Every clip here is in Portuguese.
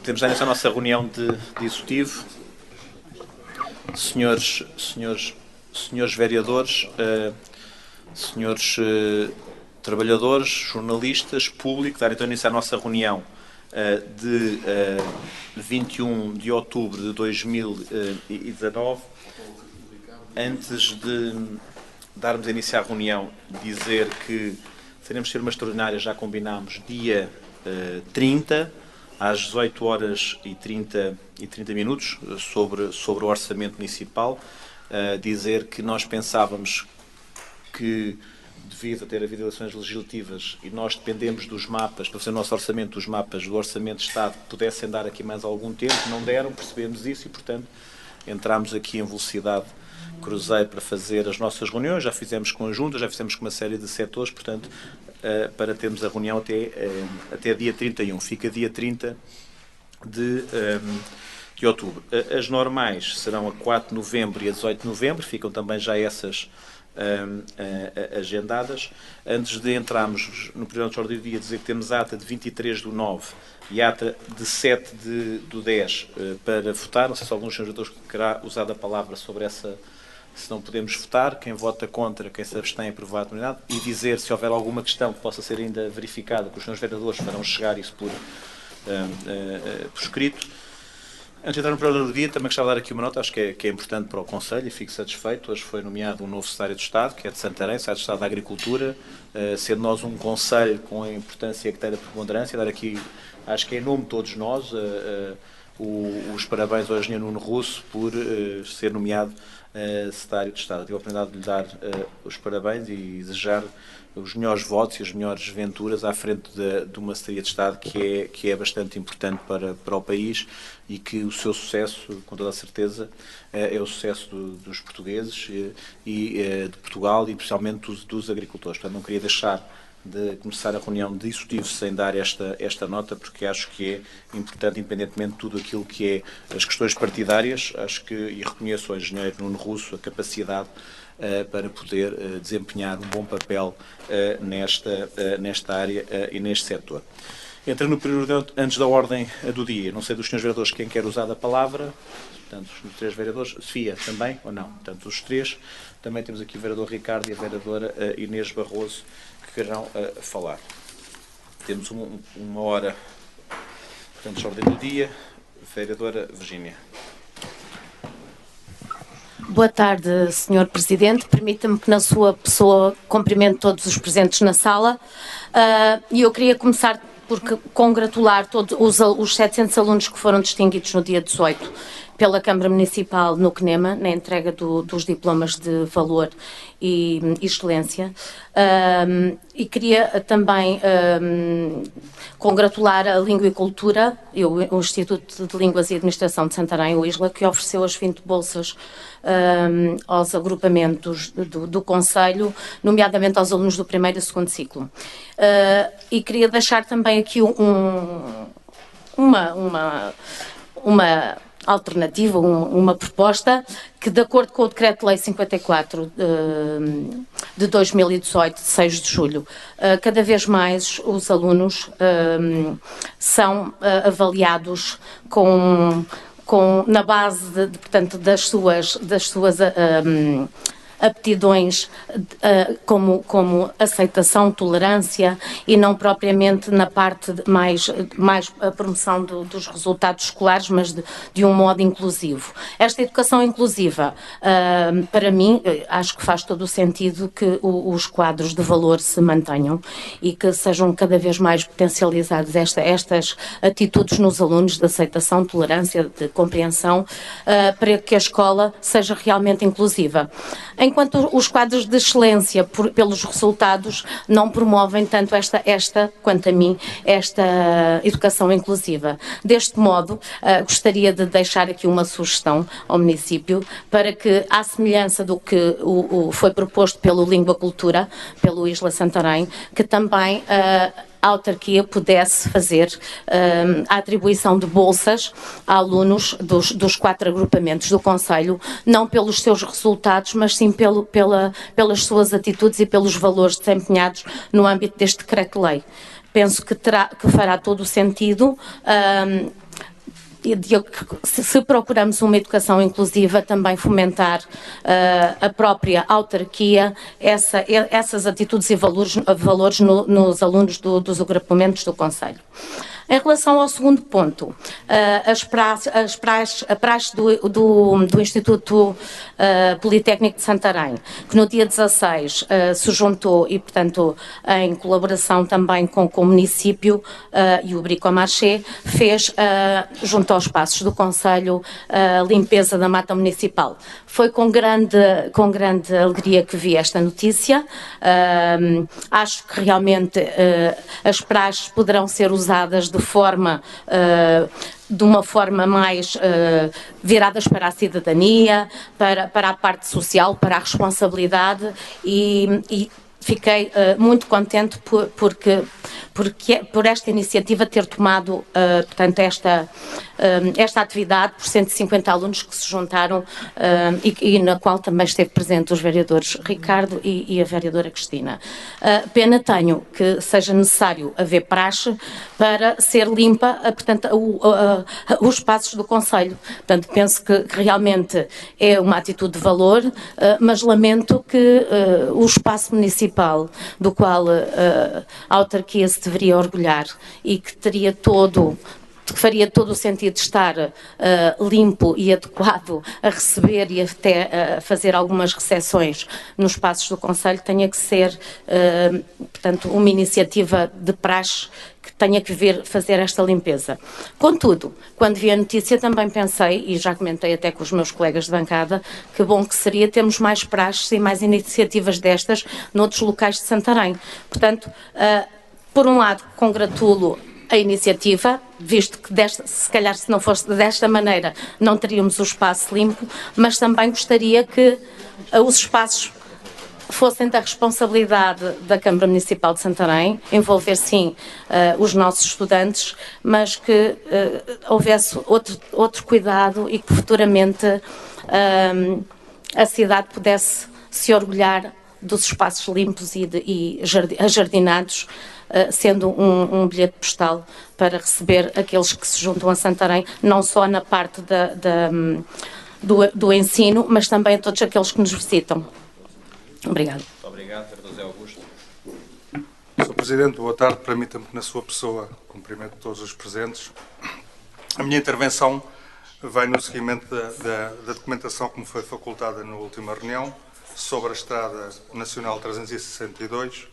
Temos já nesta nossa reunião de executivo, senhores vereadores, senhores trabalhadores, jornalistas, público, dar então início à nossa reunião de 21 de outubro de 2019. Antes de darmos início à reunião, dizer que teremos de ser uma extraordinária, já combinámos, dia 30, às 18 horas e 30 minutos, sobre o orçamento municipal. Dizer que nós pensávamos que, devido a ter havido eleições legislativas e nós dependemos dos mapas, para fazer o nosso orçamento, dos mapas do Orçamento de Estado, pudessem dar aqui mais algum tempo, não deram, percebemos isso e, portanto, entramos aqui em velocidade cruzeiro para fazer as nossas reuniões. Já fizemos conjuntas, já fizemos com uma série de setores, portanto, para termos a reunião até dia 31. Fica dia 30 de outubro. As normais serão a 4 de novembro e a 18 de novembro, ficam também já essas agendadas. Antes de entrarmos no período de ordem do dia, dizer que temos ata de 23/9 e ata de 7/10 para votar. Não sei se alguns senhores querá usar a palavra sobre essa, se não podemos votar, quem vota contra, quem se abstém, aprovado a unidade, e dizer se houver alguma questão que possa ser ainda verificada, que os senhores vereadores farão chegar isso por escrito. Antes de entrar no período do dia, também gostava de dar aqui uma nota, acho que é importante para o Conselho e fico satisfeito. Hoje foi nomeado um novo secretário de Estado, que é de Santarém, secretário de Estado da Agricultura, sendo nós um Conselho com a importância que tem da preponderância, dar aqui, acho que é em nome de todos nós, os parabéns ao engenheiro Nuno Russo por ser nomeado secretário de Estado. Tive a oportunidade de lhe dar os parabéns e desejar os melhores votos e as melhores venturas à frente de uma Secretaria de Estado que é bastante importante para o país e que o seu sucesso, com toda a certeza, é o sucesso dos portugueses e de Portugal e especialmente dos agricultores. Portanto, não queria deixar de começar a reunião de executivo sem dar esta nota, porque acho que é importante, independentemente de tudo aquilo que é as questões partidárias, acho que, e reconheço ao engenheiro Nuno Russo a capacidade para poder desempenhar um bom papel nesta área e neste setor. Entra no período antes da ordem do dia. Não sei dos senhores vereadores quem quer usar a palavra. Portanto, os três vereadores. Sofia, também ou não? Portanto, os três. Também temos aqui o vereador Ricardo e a vereadora Inês Barroso, que quererão falar. Temos uma hora, portanto, de ordem do dia. Vereadora Virgínia. Boa tarde, Sr. Presidente. Permita-me que, na sua pessoa, cumprimente todos os presentes na sala. E eu queria começar por congratular todos os 700 alunos que foram distinguidos no dia 18 pela Câmara Municipal no CNEMA, na entrega dos diplomas de valor e excelência. E queria também congratular a Língua e Cultura, o Instituto de Línguas e Administração de Santarém, o ISLA, que ofereceu as 20 bolsas aos agrupamentos do Conselho, nomeadamente aos alunos do primeiro e segundo ciclo. E queria deixar também aqui uma alternativa, uma proposta que, de acordo com o Decreto-Lei 54 de 2018, de 6 de julho, cada vez mais os alunos são avaliados na base, portanto, das suas aptidões como aceitação, tolerância e não propriamente na parte mais a promoção dos resultados escolares, mas de um modo inclusivo. Esta educação inclusiva, para mim, acho que faz todo o sentido que os quadros de valor se mantenham e que sejam cada vez mais potencializadas estas atitudes nos alunos de aceitação, tolerância, de compreensão, para que a escola seja realmente inclusiva. Enquanto os quadros de excelência, pelos resultados, não promovem tanto quanto a mim, esta educação inclusiva. Deste modo, gostaria de deixar aqui uma sugestão ao município para que, à semelhança do que foi proposto pelo Língua Cultura, pelo ISLA Santarém, que também a autarquia pudesse fazer a atribuição de bolsas a alunos dos 4 agrupamentos do Conselho, não pelos seus resultados, mas sim pelas suas atitudes e pelos valores desempenhados no âmbito deste decreto-lei. Penso que fará todo o sentido se procuramos uma educação inclusiva, também fomentar a própria autarquia, essas atitudes e valores nos alunos dos agrupamentos do Conselho. Em relação ao segundo ponto, a praxe do Instituto Politécnico de Santarém, que no dia 16 se juntou e, portanto, em colaboração também com o município e o Bricomarché, fez, junto aos passos do Conselho, a limpeza da mata municipal. Foi com grande alegria que vi esta notícia. Acho que realmente as praxes poderão ser usadas de uma forma mais viradas para a cidadania, para a parte social, para a responsabilidade e fiquei muito contente por esta iniciativa ter tomado, portanto, esta atividade por 150 alunos que se juntaram e na qual também esteve presente os vereadores Ricardo e a vereadora Cristina. Pena tenho que seja necessário haver praxe para ser limpa, portanto, os espaços do Conselho. Portanto, penso que realmente é uma atitude de valor, mas lamento que o espaço municipal do qual a autarquia se deveria orgulhar e que faria todo o sentido de estar limpo e adequado a receber e até a fazer algumas recepções nos espaços do Conselho, tenha que ser, portanto, uma iniciativa de praxe que tenha que vir fazer esta limpeza. Contudo, quando vi a notícia também pensei, e já comentei até com os meus colegas de bancada, que bom que seria termos mais praxes e mais iniciativas destas noutros locais de Santarém. Portanto, por um lado, congratulo a iniciativa, visto que se calhar se não fosse desta maneira não teríamos o espaço limpo, mas também gostaria que os espaços fossem da responsabilidade da Câmara Municipal de Santarém, envolver sim os nossos estudantes, mas que houvesse outro cuidado e que futuramente a cidade pudesse se orgulhar dos espaços limpos e ajardinados, sendo um bilhete postal para receber aqueles que se juntam a Santarém, não só na parte do ensino, mas também a todos aqueles que nos visitam. Obrigado. Muito obrigado, Dr. José Augusto. Sr. Presidente, boa tarde. Permita-me que na sua pessoa cumprimento todos os presentes. A minha intervenção vai no seguimento da documentação que me foi facultada na última reunião sobre a Estrada Nacional 362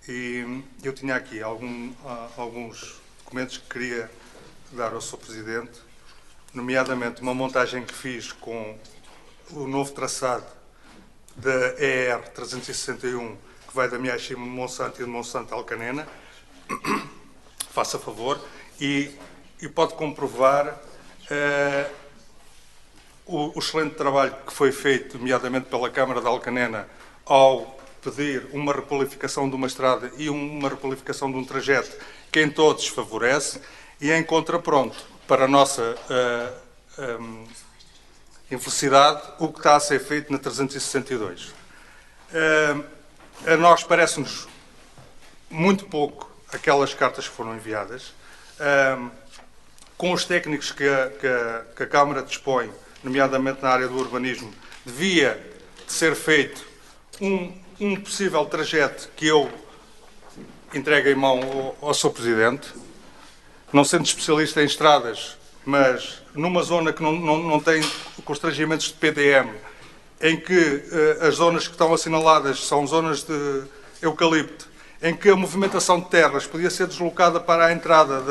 e eu tinha aqui alguns documentos que queria dar ao Sr. Presidente, nomeadamente uma montagem que fiz com o novo traçado da ER 361, que vai da Miachimo Monsanto e de Monsanto a Alcanena. Faça favor e pode comprovar o excelente trabalho que foi feito, nomeadamente pela Câmara de Alcanena, ao pedir uma requalificação de uma estrada e uma requalificação de um trajeto que em todos favorece, e em contrapronto, para a nossa infelicidade, o que está a ser feito na 362. A nós parece-nos muito pouco aquelas cartas que foram enviadas. Com os técnicos que a Câmara dispõe, nomeadamente na área do urbanismo, devia ser feito um possível trajeto que eu entregue em mão ao Sr. Presidente, não sendo especialista em estradas, mas numa zona que não tem constrangimentos de PDM, em que as zonas que estão assinaladas são zonas de eucalipto, em que a movimentação de terras podia ser deslocada para a entrada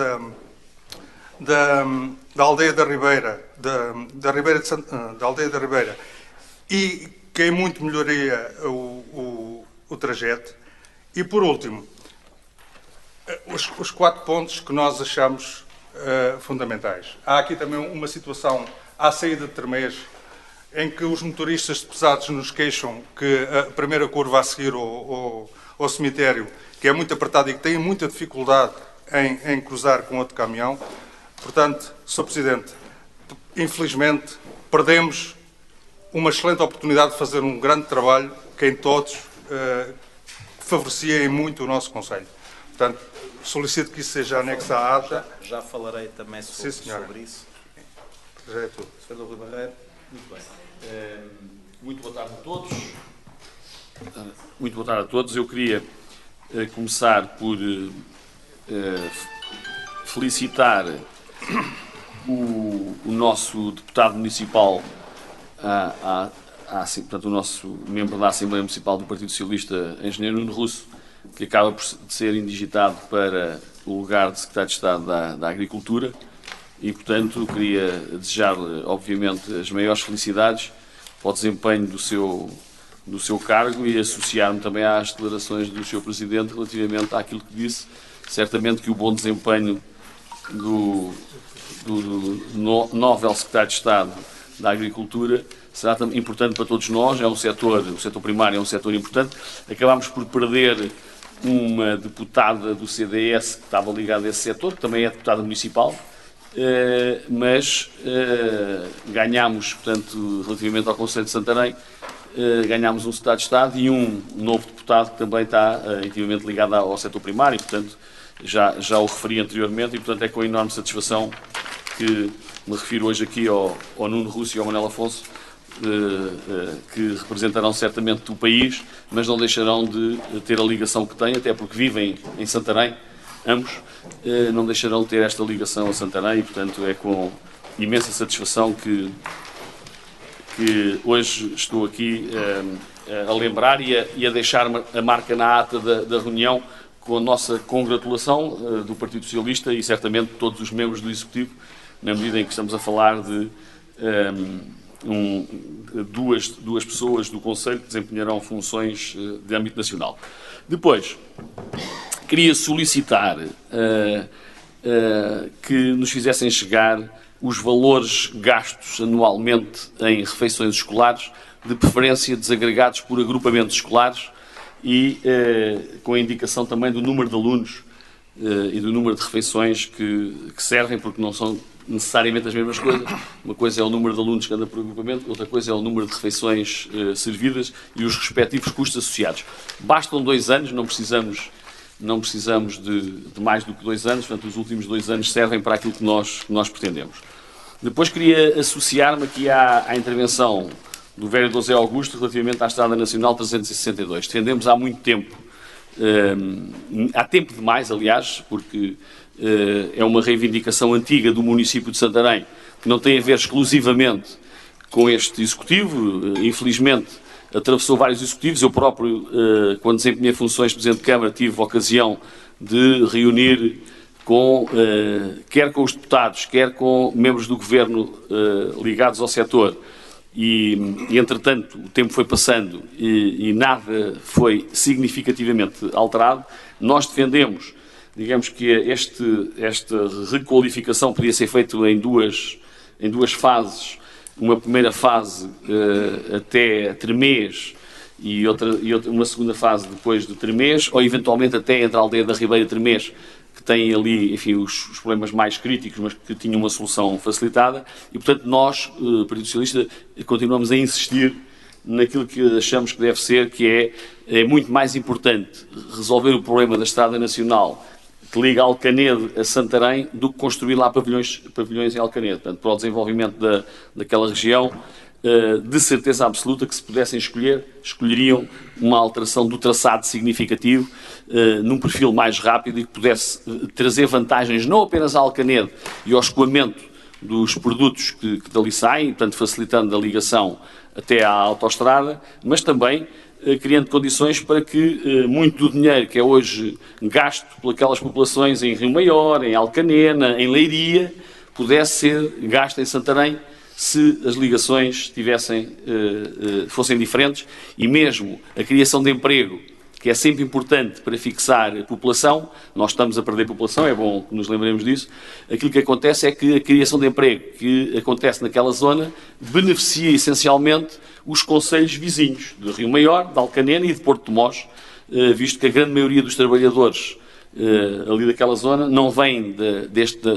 da Aldeia da Ribeira, da Aldeia da Ribeira, e que em muito melhoraria o trajeto. E por último, os 4 pontos que nós achamos fundamentais. Há aqui também uma situação à saída de Termês, em que os motoristas de pesados nos queixam que a primeira curva a seguir ao cemitério, que é muito apertada e que têm muita dificuldade em cruzar com outro caminhão. Portanto, Sr. Presidente, infelizmente perdemos uma excelente oportunidade de fazer um grande trabalho que em todos favorecia muito o nosso Conselho. Portanto, solicito que isso seja anexo à ata. Já falarei também sobre isso. Já é tudo. Sr. Rui Barreiro. Muito bem. Muito boa tarde a todos. Muito boa tarde a todos. Eu queria começar por felicitar o nosso deputado municipal, portanto, o nosso membro da Assembleia Municipal do Partido Socialista, engenheiro Nuno Russo, que acaba de ser indigitado para o lugar de Secretário de Estado da Agricultura e, portanto, queria desejar-lhe, obviamente, as maiores felicidades para o desempenho do seu cargo e associar-me também às declarações do Sr. Presidente relativamente àquilo que disse. Certamente que o bom desempenho do novel Secretário de Estado da Agricultura será também importante para todos nós. O setor primário é um setor importante. Acabámos por perder uma deputada do CDS que estava ligada a esse setor, que também é deputada municipal, mas ganhámos, portanto, relativamente ao Conselho de Santarém, ganhámos um secretário de Estado e um novo deputado que também está intimamente ligado ao setor primário, e, portanto, já o referi anteriormente, e, portanto, é com enorme satisfação que me refiro hoje aqui ao Nuno Russo e ao Manuel Afonso, que representarão certamente o país, mas não deixarão de ter a ligação que têm, até porque vivem em Santarém, ambos, não deixarão de ter esta ligação a Santarém, e, portanto, é com imensa satisfação que hoje estou aqui a lembrar e a deixar a marca na ata da reunião com a nossa congratulação do Partido Socialista e certamente todos os membros do Executivo, na medida em que estamos a falar de duas pessoas do Conselho que desempenharão funções de âmbito nacional. Depois, queria solicitar que nos fizessem chegar os valores gastos anualmente em refeições escolares, de preferência desagregados por agrupamentos escolares e com a indicação também do número de alunos e do número de refeições que servem, porque não são necessariamente as mesmas coisas. Uma coisa é o número de alunos que anda por agrupamento, outra coisa é o número de refeições servidas e os respectivos custos associados. Bastam 2 anos, não precisamos de mais do que 2 anos, portanto, os últimos 2 anos servem para aquilo que nós pretendemos. Depois queria associar-me aqui à intervenção do vereador Zé Augusto relativamente à Estrada Nacional 362. Defendemos há muito tempo, há tempo demais, aliás, porque é uma reivindicação antiga do município de Santarém, que não tem a ver exclusivamente com este Executivo. Infelizmente, atravessou vários Executivos. Eu próprio, quando desempenhei funções de Presidente de Câmara, tive a ocasião de reunir quer com os deputados, quer com membros do Governo ligados ao setor, e entretanto o tempo foi passando e nada foi significativamente alterado. Nós defendemos, digamos que esta requalificação podia ser feita em duas fases, uma primeira fase até Tremês e uma segunda fase depois de Tremês, ou eventualmente até entre a aldeia da Ribeira e Tremês, que têm ali, enfim, os problemas mais críticos, mas que tinham uma solução facilitada. E, portanto, nós, Partido Socialista, continuamos a insistir naquilo que achamos que deve ser, que é muito mais importante resolver o problema da Estrada Nacional que liga Alcanede a Santarém do que construir lá pavilhões em Alcanede. Portanto, para o desenvolvimento daquela região, de certeza absoluta que, se pudessem escolheriam uma alteração do traçado significativo, num perfil mais rápido e que pudesse trazer vantagens não apenas à Alcanede e ao escoamento dos produtos que dali saem, portanto facilitando a ligação até à autoestrada, mas também criando condições para que muito do dinheiro que é hoje gasto por aquelas populações em Rio Maior, em Alcanena, em Leiria, pudesse ser gasto em Santarém, se as ligações fossem diferentes, e mesmo a criação de emprego, que é sempre importante para fixar a população. Nós estamos a perder população, é bom que nos lembremos disso. Aquilo que acontece é que a criação de emprego que acontece naquela zona beneficia essencialmente os concelhos vizinhos de Rio Maior, de Alcanena e de Porto de Mós, visto que a grande maioria dos trabalhadores ali daquela zona não vem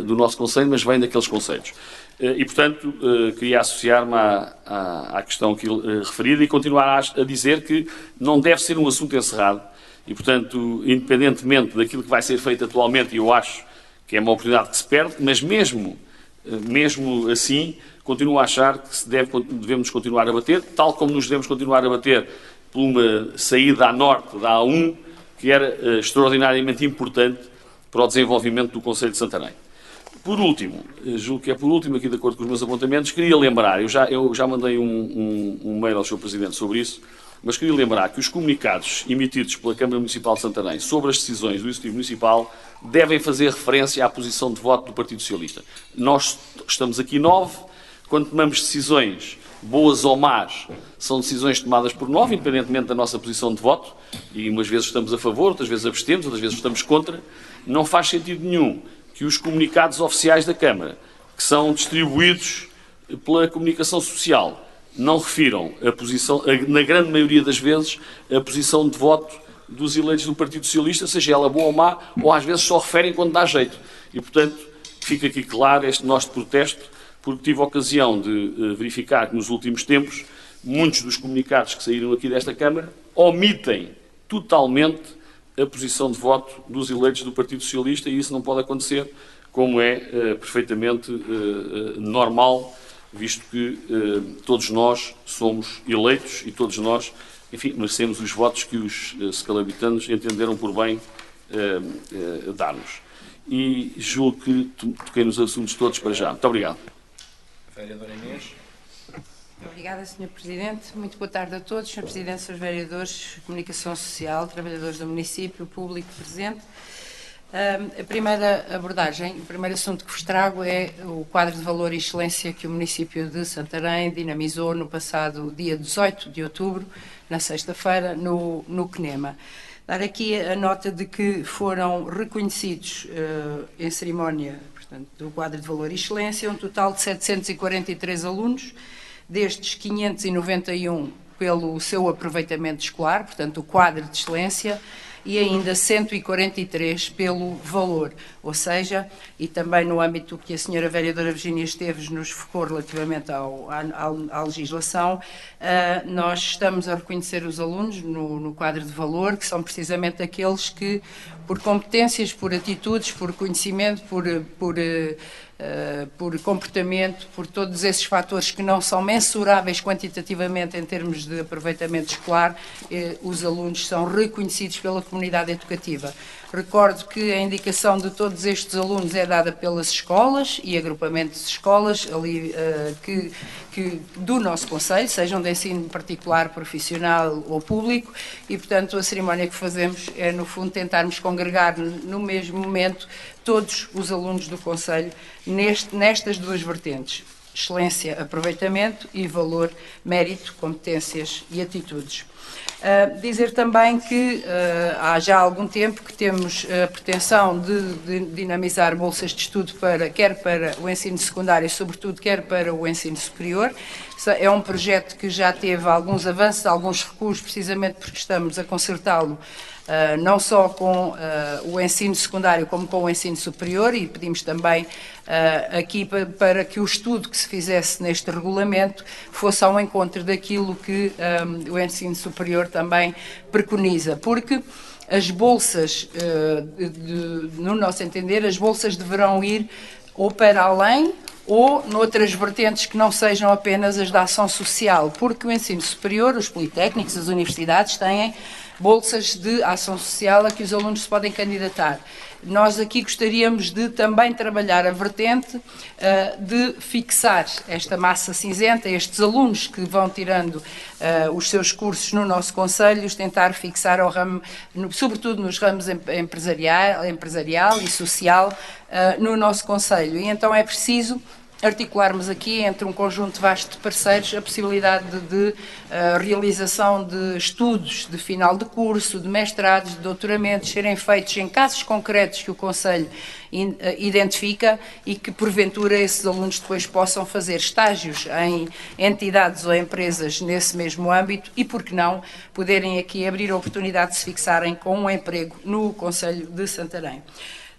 do nosso concelho, mas vem daqueles concelhos. E, portanto, queria associar-me à questão aqui referida e continuar a dizer que não deve ser um assunto encerrado e, portanto, independentemente daquilo que vai ser feito atualmente, e eu acho que é uma oportunidade que se perde, mas mesmo assim, continuo a achar que devemos continuar a bater, tal como nos devemos continuar a bater por uma saída a norte da A1, que era extraordinariamente importante para o desenvolvimento do Concelho de Santarém. Por último, julgo que é por último, aqui de acordo com os meus apontamentos, queria lembrar, eu já mandei um mail ao Sr. Presidente sobre isso, mas queria lembrar que os comunicados emitidos pela Câmara Municipal de Santarém sobre as decisões do Executivo Municipal devem fazer referência à posição de voto do Partido Socialista. Nós estamos aqui 9, quando tomamos decisões boas ou más, são decisões tomadas por nós, independentemente da nossa posição de voto, e umas vezes estamos a favor, outras vezes abstemos, outras vezes estamos contra. Não faz sentido nenhum que os comunicados oficiais da Câmara, que são distribuídos pela comunicação social, não refiram a posição, na grande maioria das vezes, a posição de voto dos eleitos do Partido Socialista, seja ela boa ou má, ou às vezes só referem quando dá jeito. E, portanto, fica aqui claro este nosso protesto, porque tive a ocasião de verificar que nos últimos tempos muitos dos comunicados que saíram aqui desta Câmara omitem totalmente a posição de voto dos eleitos do Partido Socialista, e isso não pode acontecer, como é perfeitamente normal, visto que todos nós somos eleitos e todos nós, enfim, merecemos os votos que os scalabitanos entenderam por bem dar-nos. E julgo que toquei nos assuntos todos para já. Muito obrigado. Vereadora Inês. Obrigada, Sr. Presidente. Muito boa tarde a todos, Sr. Presidente, Srs. Vereadores, Comunicação Social, trabalhadores do município, público presente. A primeira abordagem, o primeiro assunto que vos trago é o quadro de valor e excelência que o município de Santarém dinamizou no passado dia 18 de outubro, na sexta-feira, no CNEMA. Dar aqui a nota de que foram reconhecidos em cerimónia, portanto, do quadro de valor e excelência, um total de 743 alunos, destes 591 pelo seu aproveitamento escolar, portanto, o quadro de excelência, e ainda 143 pelo valor, ou seja, e também no âmbito que a senhora vereadora Virgínia Esteves nos focou relativamente à legislação, nós estamos a reconhecer os alunos no quadro de valor, que são precisamente aqueles que, por competências, por atitudes, por conhecimento, por comportamento, por todos esses fatores que não são mensuráveis quantitativamente em termos de aproveitamento escolar, os alunos são reconhecidos pela comunidade educativa. Recordo que a indicação de todos estes alunos é dada pelas escolas e agrupamentos de escolas ali, do nosso concelho, sejam de ensino particular, profissional ou público, e, portanto, a cerimónia que fazemos é, no fundo, tentarmos congregar no mesmo momento todos os alunos do concelho nestas duas vertentes: excelência, aproveitamento, e valor, mérito, competências e atitudes. Dizer também que há já algum tempo que temos a pretensão de dinamizar bolsas de estudo quer para o ensino secundário, sobretudo, quer para o ensino superior. É um projeto que já teve alguns avanços, alguns recuos, precisamente porque estamos a concertá-lo não só com o ensino secundário como com o ensino superior, e pedimos também aqui para que o estudo que se fizesse neste regulamento fosse ao encontro daquilo que o ensino superior também preconiza, porque as bolsas, no nosso entender, as bolsas deverão ir ou para além ou noutras vertentes que não sejam apenas as da ação social, porque o ensino superior, os politécnicos, as universidades têm bolsas de ação social a que os alunos se podem candidatar. Nós aqui gostaríamos de também trabalhar a vertente de fixar esta massa cinzenta, estes alunos que vão tirando os seus cursos no nosso concelho, tentar fixar ao ramo, sobretudo nos ramos empresarial e social, no nosso concelho. E então é preciso articularmos aqui, entre um conjunto vasto de parceiros, a possibilidade de realização de estudos de final de curso, de mestrados, de doutoramentos, serem feitos em casos concretos que o concelho identifica, e que, porventura, esses alunos depois possam fazer estágios em entidades ou empresas nesse mesmo âmbito e, por que não, poderem aqui abrir a oportunidade de se fixarem com um emprego no concelho de Santarém.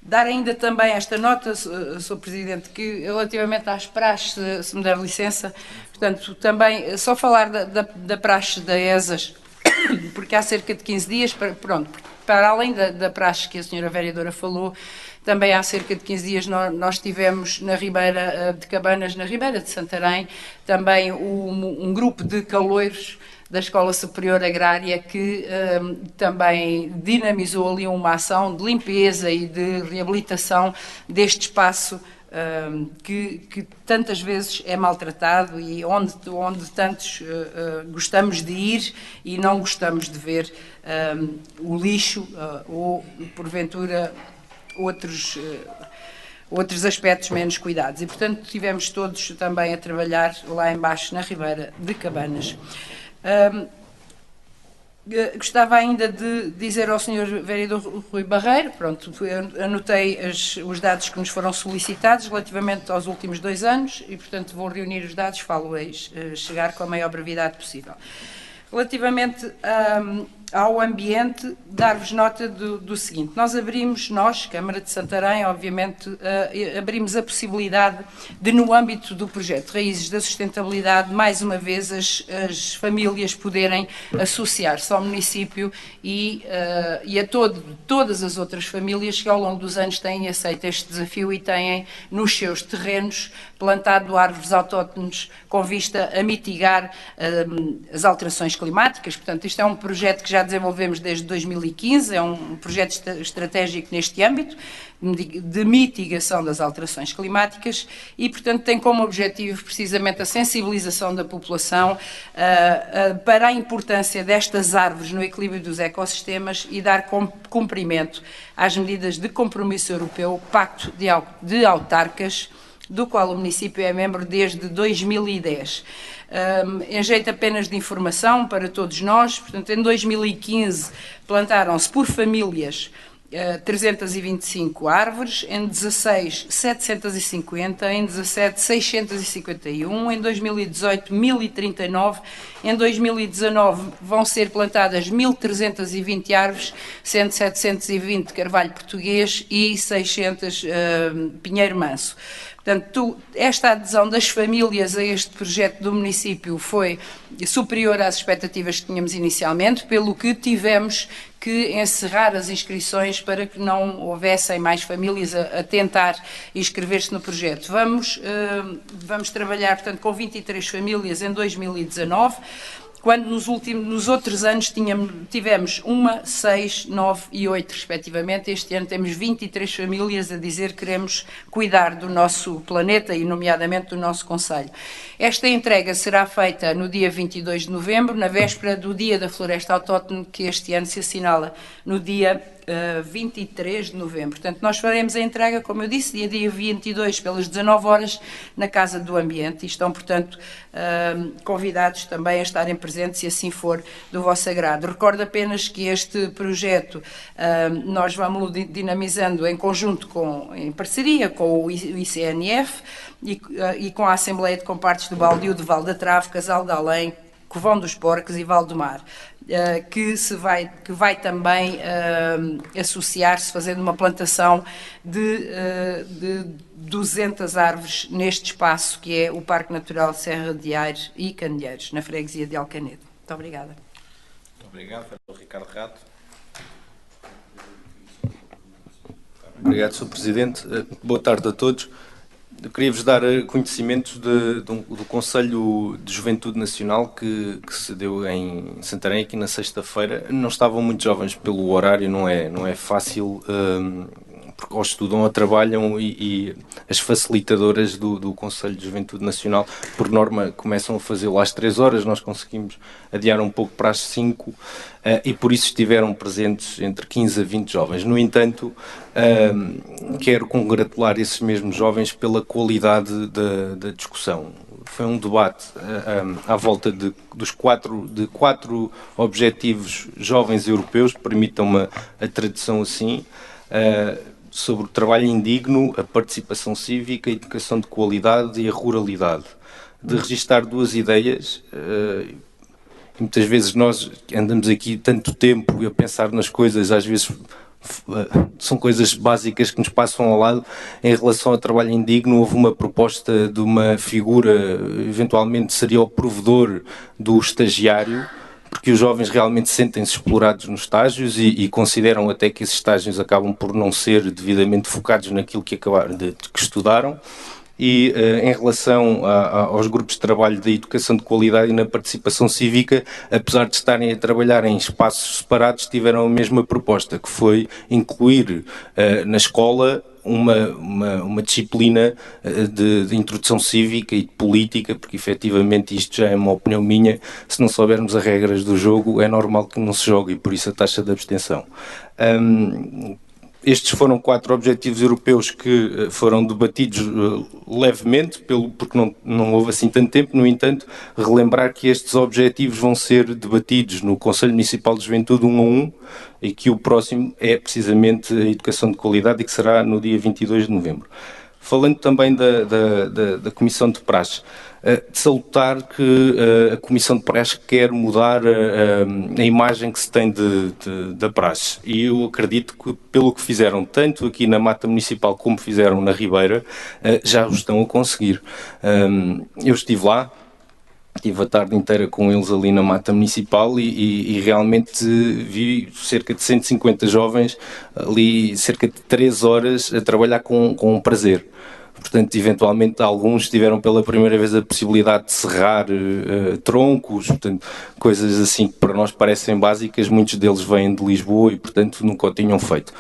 Dar ainda também esta nota, Sr. Presidente, que relativamente às praxes, se me der licença, portanto, também só falar da praxe da ESAS, porque há cerca de 15 dias, pronto, para além da praxe que a senhora vereadora falou, também há cerca de 15 dias nós tivemos na Ribeira de Cabanas, na Ribeira de Santarém, também um grupo de caloiros da Escola Superior Agrária que também dinamizou ali uma ação de limpeza e de reabilitação deste espaço que tantas vezes é maltratado e onde tantos gostamos de ir e não gostamos de ver o lixo ou, porventura, outros aspectos menos cuidados. E, portanto, tivemos todos também a trabalhar lá embaixo na Ribeira de Cabanas. Gostava ainda de dizer ao Sr. Vereador Rui Barreiro, pronto, anotei os dados que nos foram solicitados relativamente aos últimos 2 anos e, portanto, vou reunir os dados, falo-eis chegar com a maior brevidade possível. Relativamente ao ambiente, dar-vos nota do seguinte: nós, Câmara de Santarém, obviamente, abrimos a possibilidade de, no âmbito do projeto Raízes da Sustentabilidade, mais uma vez as famílias poderem associar-se ao município e a todas as outras famílias que ao longo dos anos têm aceito este desafio e têm nos seus terrenos plantado árvores autóctones com vista a mitigar as alterações climáticas. Portanto, isto é um projeto que já desenvolvemos desde 2015, é um projeto estratégico neste âmbito de mitigação das alterações climáticas e, portanto, tem como objetivo precisamente a sensibilização da população para a importância destas árvores no equilíbrio dos ecossistemas e dar cumprimento às medidas de compromisso europeu, Pacto de Autarcas, do qual o município é membro desde 2010. Em jeito apenas de informação para todos nós, portanto, em 2015 plantaram-se por famílias 325 árvores, em 16, 750, em 17, 651, em 2018, 1039, em 2019 vão ser plantadas 1320 árvores, sendo 720 carvalho português e 600 pinheiro manso. Portanto, esta adesão das famílias a este projeto do município foi superior às expectativas que tínhamos inicialmente, pelo que tivemos que encerrar as inscrições para que não houvessem mais famílias a tentar inscrever-se no projeto. Vamos trabalhar, portanto, com 23 famílias em 2019, quando nos outros anos tivemos 1, 6, 9 e 8, respectivamente. Este ano temos 23 famílias a dizer que queremos cuidar do nosso planeta e, nomeadamente, do nosso concelho. Esta entrega será feita no dia 22 de novembro, na véspera do Dia da Floresta Autóctone, que este ano se assinala no dia 23 de novembro. Portanto, nós faremos a entrega, como eu disse, dia 22, pelas 19 horas, na Casa do Ambiente, e estão, portanto, convidados também a estarem presentes, se assim for do vosso agrado. Recordo apenas que este projeto nós vamos dinamizando em conjunto, em parceria com o ICNF e com a Assembleia de Compartes do Baldio, do Val da Trave, Casal de Além, Covão dos Porcos e Val do Mar, que vai também associar-se, fazendo uma plantação de 200 árvores neste espaço, que é o Parque Natural Serra de Aires e Candeeiros, na freguesia de Alcanedo. Muito obrigada. Muito obrigado, Ricardo Rato. Obrigado, Sr. Presidente. Boa tarde a todos. Eu queria-vos dar conhecimento do Conselho de Juventude Nacional que se deu em Santarém, aqui na sexta-feira. Não estavam muito jovens pelo horário, não é fácil, porque ou estudam ou trabalham e as facilitadoras do Conselho de Juventude Nacional, por norma, começam a fazê-lo às 3 horas, nós conseguimos adiar um pouco para as 5 e por isso estiveram presentes entre 15 a 20 jovens. No entanto, quero congratular esses mesmos jovens pela qualidade da discussão. Foi um debate à volta de quatro objetivos jovens europeus, permitam-me a tradução assim, sobre o trabalho indigno, a participação cívica, a educação de qualidade e a ruralidade. De registar 2 ideias, muitas vezes nós andamos aqui tanto tempo a pensar nas coisas, às vezes são coisas básicas que nos passam ao lado. Em relação ao trabalho indigno, houve uma proposta de uma figura, eventualmente seria o provedor do estagiário, porque os jovens realmente sentem-se explorados nos estágios e consideram até que esses estágios acabam por não ser devidamente focados naquilo que que estudaram. E em relação aos grupos de trabalho da educação de qualidade e na participação cívica, apesar de estarem a trabalhar em espaços separados, tiveram a mesma proposta, que foi incluir na escola uma disciplina de introdução cívica e de política, porque efetivamente isto já é uma opinião minha, se não soubermos as regras do jogo é normal que não se jogue e por isso a taxa de abstenção. Estes foram 4 objetivos europeus que foram debatidos levemente, porque não houve assim tanto tempo. No entanto, relembrar que estes objetivos vão ser debatidos no Conselho Municipal de Juventude 1 a 1 e que o próximo é precisamente a educação de qualidade e que será no dia 22 de novembro. Falando também da Comissão de Praxe, de salutar que a Comissão de Praxe quer mudar a imagem que se tem da praxe. E eu acredito que, pelo que fizeram tanto aqui na Mata Municipal como fizeram na Ribeira, já o estão a conseguir. Eu estive lá, estive a tarde inteira com eles ali na Mata Municipal e realmente vi cerca de 150 jovens ali, cerca de 3 horas a trabalhar com prazer. Portanto, eventualmente, alguns tiveram pela primeira vez a possibilidade de serrar troncos, portanto, coisas assim que para nós parecem básicas, muitos deles vêm de Lisboa e, portanto, nunca o tinham feito.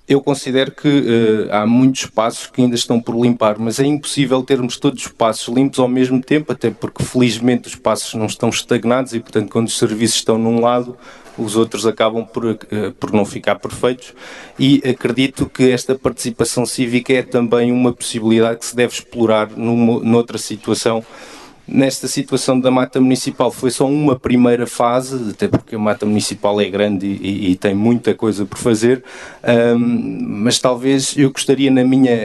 Eu considero que há muitos espaços que ainda estão por limpar, mas é impossível termos todos os espaços limpos ao mesmo tempo, até porque, felizmente, os espaços não estão estagnados e, portanto, quando os serviços estão num lado, os outros acabam por não ficar perfeitos e acredito que esta participação cívica é também uma possibilidade que se deve explorar noutra situação. Nesta situação da Mata Municipal foi só uma primeira fase, até porque a Mata Municipal é grande e tem muita coisa por fazer, mas talvez eu gostaria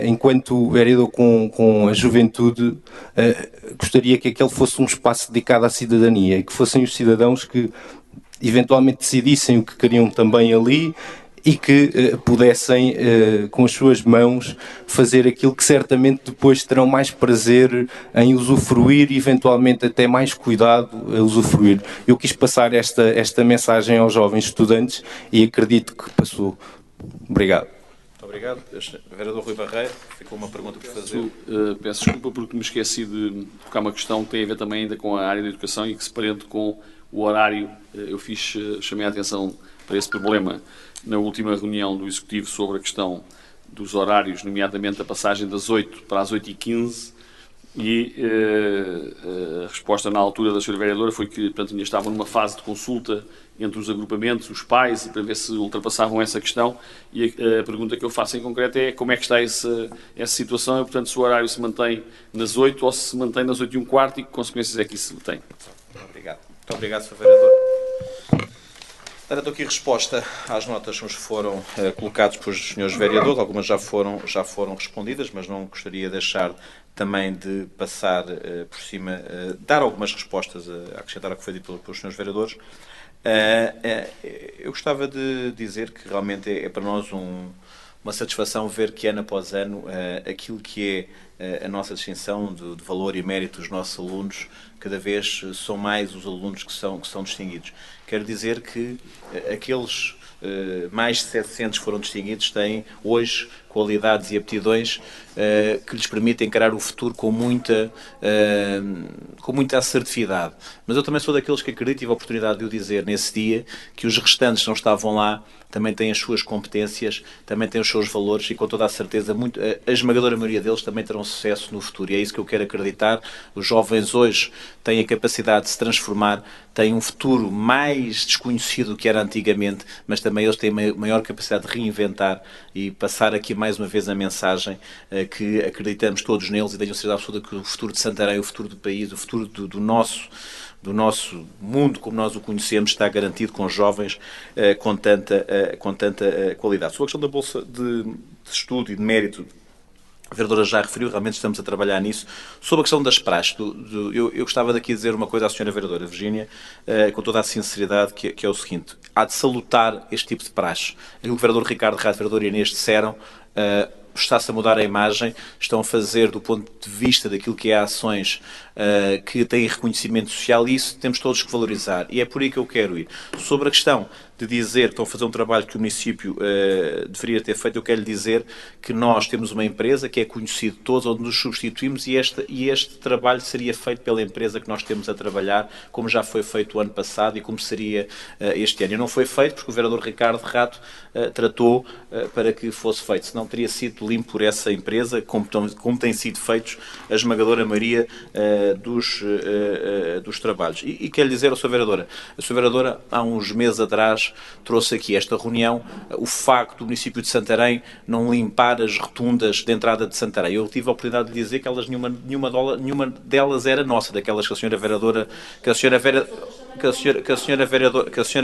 enquanto vereador com a juventude, gostaria que aquele fosse um espaço dedicado à cidadania e que fossem os cidadãos que eventualmente decidissem o que queriam também ali e que pudessem, com as suas mãos, fazer aquilo que certamente depois terão mais prazer em usufruir e eventualmente até mais cuidado a usufruir. Eu quis passar esta mensagem aos jovens estudantes e acredito que passou. Obrigado. Muito obrigado. Vereador Rui Barreiro, ficou uma pergunta por fazer. Peço desculpa porque me esqueci de tocar uma questão que tem a ver também ainda com a área da educação e que se prende com o horário. Eu chamei a atenção para esse problema na última reunião do Executivo sobre a questão dos horários, nomeadamente a passagem das 8 para as 8h15, e a resposta na altura da Sra. Vereadora foi que, portanto, ainda estavam numa fase de consulta entre os agrupamentos, os pais, e para ver se ultrapassavam essa questão, e a pergunta que eu faço em concreto é como é que está essa situação, e, portanto, se o horário se mantém nas 8 ou se mantém nas 8h15 e que consequências é que isso tem. Obrigado. Muito obrigado, Sr. Vereador. Dando aqui resposta às notas que nos foram colocadas pelos senhores vereadores, algumas já foram respondidas, mas não gostaria de deixar também de passar por cima, dar algumas respostas, a acrescentar ao que foi dito pelos senhores vereadores. Eu gostava de dizer que realmente é para nós uma satisfação ver que ano após ano aquilo que é a nossa distinção de valor e mérito dos nossos alunos, cada vez são mais os alunos que são distinguidos. Quero dizer que aqueles mais de 700 foram distinguidos têm hoje qualidades e aptidões que lhes permitem encarar o futuro com muita assertividade. Mas eu também sou daqueles que acredito e tive a oportunidade de o dizer nesse dia, que os restantes que não estavam lá também têm as suas competências, também têm os seus valores e com toda a certeza a esmagadora maioria deles também terão sucesso no futuro. E é isso que eu quero acreditar. Os jovens hoje têm a capacidade de se transformar, têm um futuro mais desconhecido do que era antigamente, mas também eles têm maior capacidade de reinventar e passar aqui mais uma vez a mensagem que acreditamos todos neles e tenho certeza absoluta que o futuro de Santarém, o futuro do país, o futuro do nosso mundo como nós o conhecemos está garantido com jovens com tanta qualidade. Sobre a questão da Bolsa de Estudo e de Mérito, a vereadora já referiu, realmente estamos a trabalhar nisso. Sobre a questão das praxes, eu gostava daqui de dizer uma coisa à senhora vereadora Virgínia, com toda a sinceridade, que é o seguinte: há de salutar este tipo de praxe. Aquilo que o vereador Ricardo Rato e a vereadora Inês disseram, está-se a mudar a imagem, estão a fazer do ponto de vista daquilo que é ações que têm reconhecimento social, e isso temos todos que valorizar. E é por aí que eu quero ir. Sobre a questão de dizer que estão a fazer um trabalho que o município deveria ter feito, eu quero lhe dizer que nós temos uma empresa que é conhecida de todos, onde nos substituímos, e este trabalho seria feito pela empresa que nós temos a trabalhar, como já foi feito o ano passado e como seria este ano. E não foi feito porque o vereador Ricardo Rato tratou para que fosse feito, senão teria sido limpo por essa empresa, como têm sido feitos a esmagadora maioria dos trabalhos. E quero dizer ao Sr. Vereadora, a Sra. Vereadora, há uns meses atrás, trouxe aqui esta reunião o facto do município de Santarém não limpar as rotundas de entrada de Santarém. Eu tive a oportunidade de dizer que elas, nenhuma delas era nossa, daquelas que a senhora vereadora,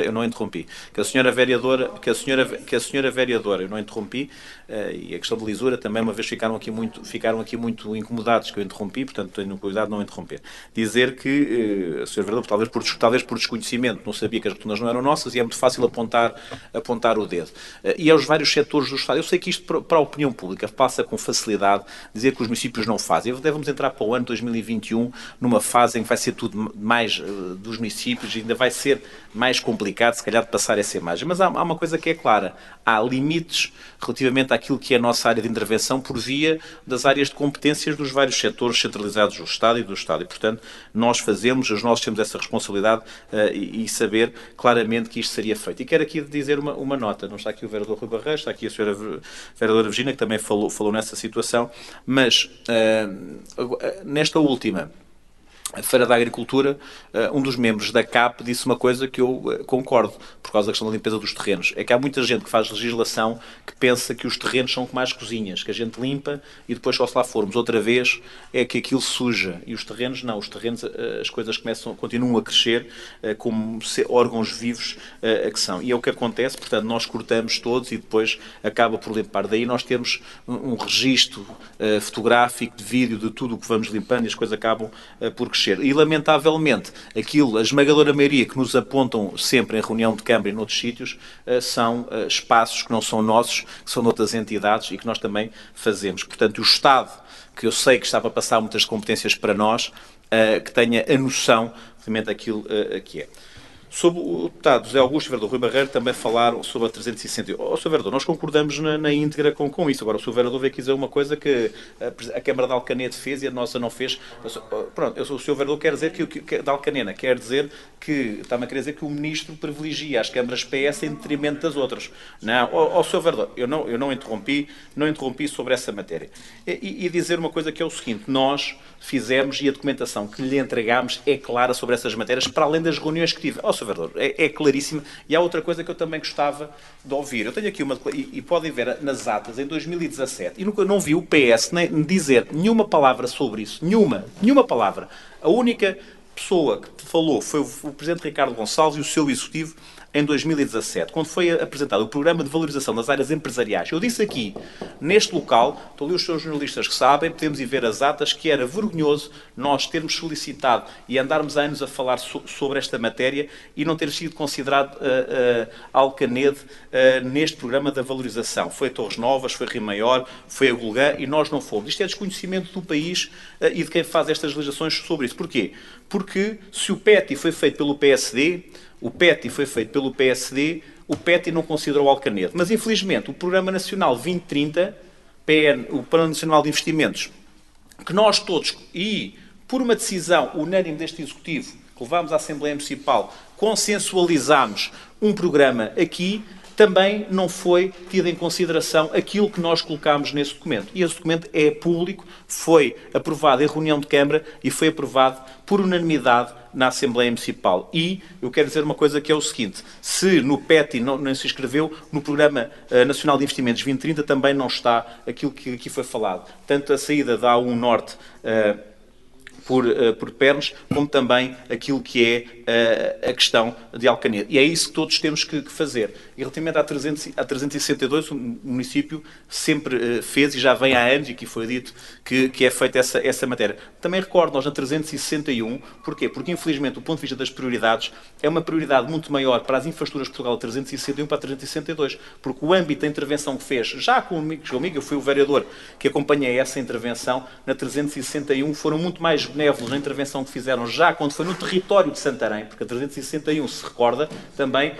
eu não interrompi, que a senhora vereadora, eu não interrompi, e a questão de lisura também, uma vez ficaram aqui muito incomodados que eu interrompi, portanto tenho cuidado de não interromper. Dizer que a senhora vereadora, talvez por desconhecimento, não sabia que as rotundas não eram nossas, e é muito fácil apontar o dedo. E aos vários setores do Estado. Eu sei que isto para a opinião pública passa com facilidade dizer que os municípios não fazem. Devemos entrar para o ano 2021 numa fase em que vai ser tudo mais dos municípios, e ainda vai ser mais complicado, se calhar, de passar essa imagem. Mas há uma coisa que é clara. Há limites relativamente àquilo que é a nossa área de intervenção por via das áreas de competências dos vários setores centralizados do Estado e do Estado. E, portanto, nós temos essa responsabilidade e saber claramente que isto seria feito. E quero aqui dizer uma nota. Não está aqui o vereador Rui Barreiros, está aqui a senhora vereadora Virgínia, que também falou nessa situação, mas nesta última a Feira da Agricultura, um dos membros da CAP disse uma coisa que eu concordo, por causa da questão da limpeza dos terrenos. É que há muita gente que faz legislação que pensa que os terrenos são como as cozinhas, que a gente limpa e depois só se lá formos outra vez é que aquilo suja. E os terrenos não. Os terrenos, as coisas continuam a crescer como órgãos vivos que são. E é o que acontece, portanto, nós cortamos todos e depois acaba por limpar. Daí nós temos um registro fotográfico, de vídeo, de tudo o que vamos limpando, e as coisas acabam por crescer. E, lamentavelmente, a esmagadora maioria que nos apontam sempre em reunião de Câmara e noutros sítios são espaços que não são nossos, que são de outras entidades e que nós também fazemos. Portanto, o Estado, que eu sei que estava a passar muitas competências para nós, que tenha a noção realmente daquilo que é. Sobre o deputado José Augusto e o vereador Rui Barreiro também falaram sobre a 360. Sr. Vereador, nós concordamos na íntegra com isso. Agora, o Sr. Vereador veio aqui dizer uma coisa que a Câmara de Alcanede fez e a nossa não fez. Pronto, o Sr. Vereador quer dizer que da Alcanena quer dizer que, está-me a querer dizer que o Ministro privilegia as câmaras PS em detrimento das outras. Não, Sr. Vereador, eu não interrompi sobre essa matéria. E dizer uma coisa que é o seguinte, nós fizemos e a documentação que lhe entregámos é clara sobre essas matérias, para além das reuniões que tive. Sr. Vereador, é claríssima. E há outra coisa que eu também gostava de ouvir. Eu tenho aqui e podem ver nas atas, em 2017, e nunca não vi o PS nem dizer nenhuma palavra sobre isso. Nenhuma palavra. A única pessoa que falou foi o Presidente Ricardo Gonçalves e o seu Executivo em 2017, quando foi apresentado o Programa de Valorização das Áreas Empresariais. Eu disse aqui, neste local, estão ali os seus jornalistas que sabem, podemos ir ver as atas, que era vergonhoso nós termos solicitado e andarmos há anos a falar sobre esta matéria e não ter sido considerado Alcanede neste Programa da Valorização. Foi a Torres Novas, foi a Rio Maior, foi a Golgã e nós não fomos. Isto é desconhecimento do país e de quem faz estas legislações sobre isso. Porquê? Porque se o PETI foi feito pelo PSD, o PETI não considerou Alcanede. Mas, infelizmente, o Programa Nacional 2030, o Plano Nacional de Investimentos, que nós todos, e por uma decisão unânime deste Executivo, que levámos à Assembleia Municipal, consensualizámos um programa aqui, também não foi tido em consideração aquilo que nós colocámos nesse documento. E esse documento é público, foi aprovado em reunião de Câmara e foi aprovado por unanimidade na Assembleia Municipal. E eu quero dizer uma coisa que é o seguinte, se no PETI não se inscreveu, no Programa Nacional de Investimentos 2030 também não está aquilo que aqui foi falado. Tanto a saída da A1 Norte por Pernes, como também aquilo que é a questão de Alcanede. E é isso que todos temos que fazer. E relativamente à 362, o município sempre fez, e já vem há anos, e que foi dito que é feita essa matéria. Também recordo, nós na 361, porquê? Porque infelizmente, do ponto de vista das prioridades, é uma prioridade muito maior para as infraestruturas de Portugal a 361 para a 362, porque o âmbito da intervenção que fez, já comigo, eu fui o vereador que acompanhei essa intervenção, na 361 foram muito mais benévolos na intervenção que fizeram já quando foi no território de Santarém, porque a 361, se recorda, também,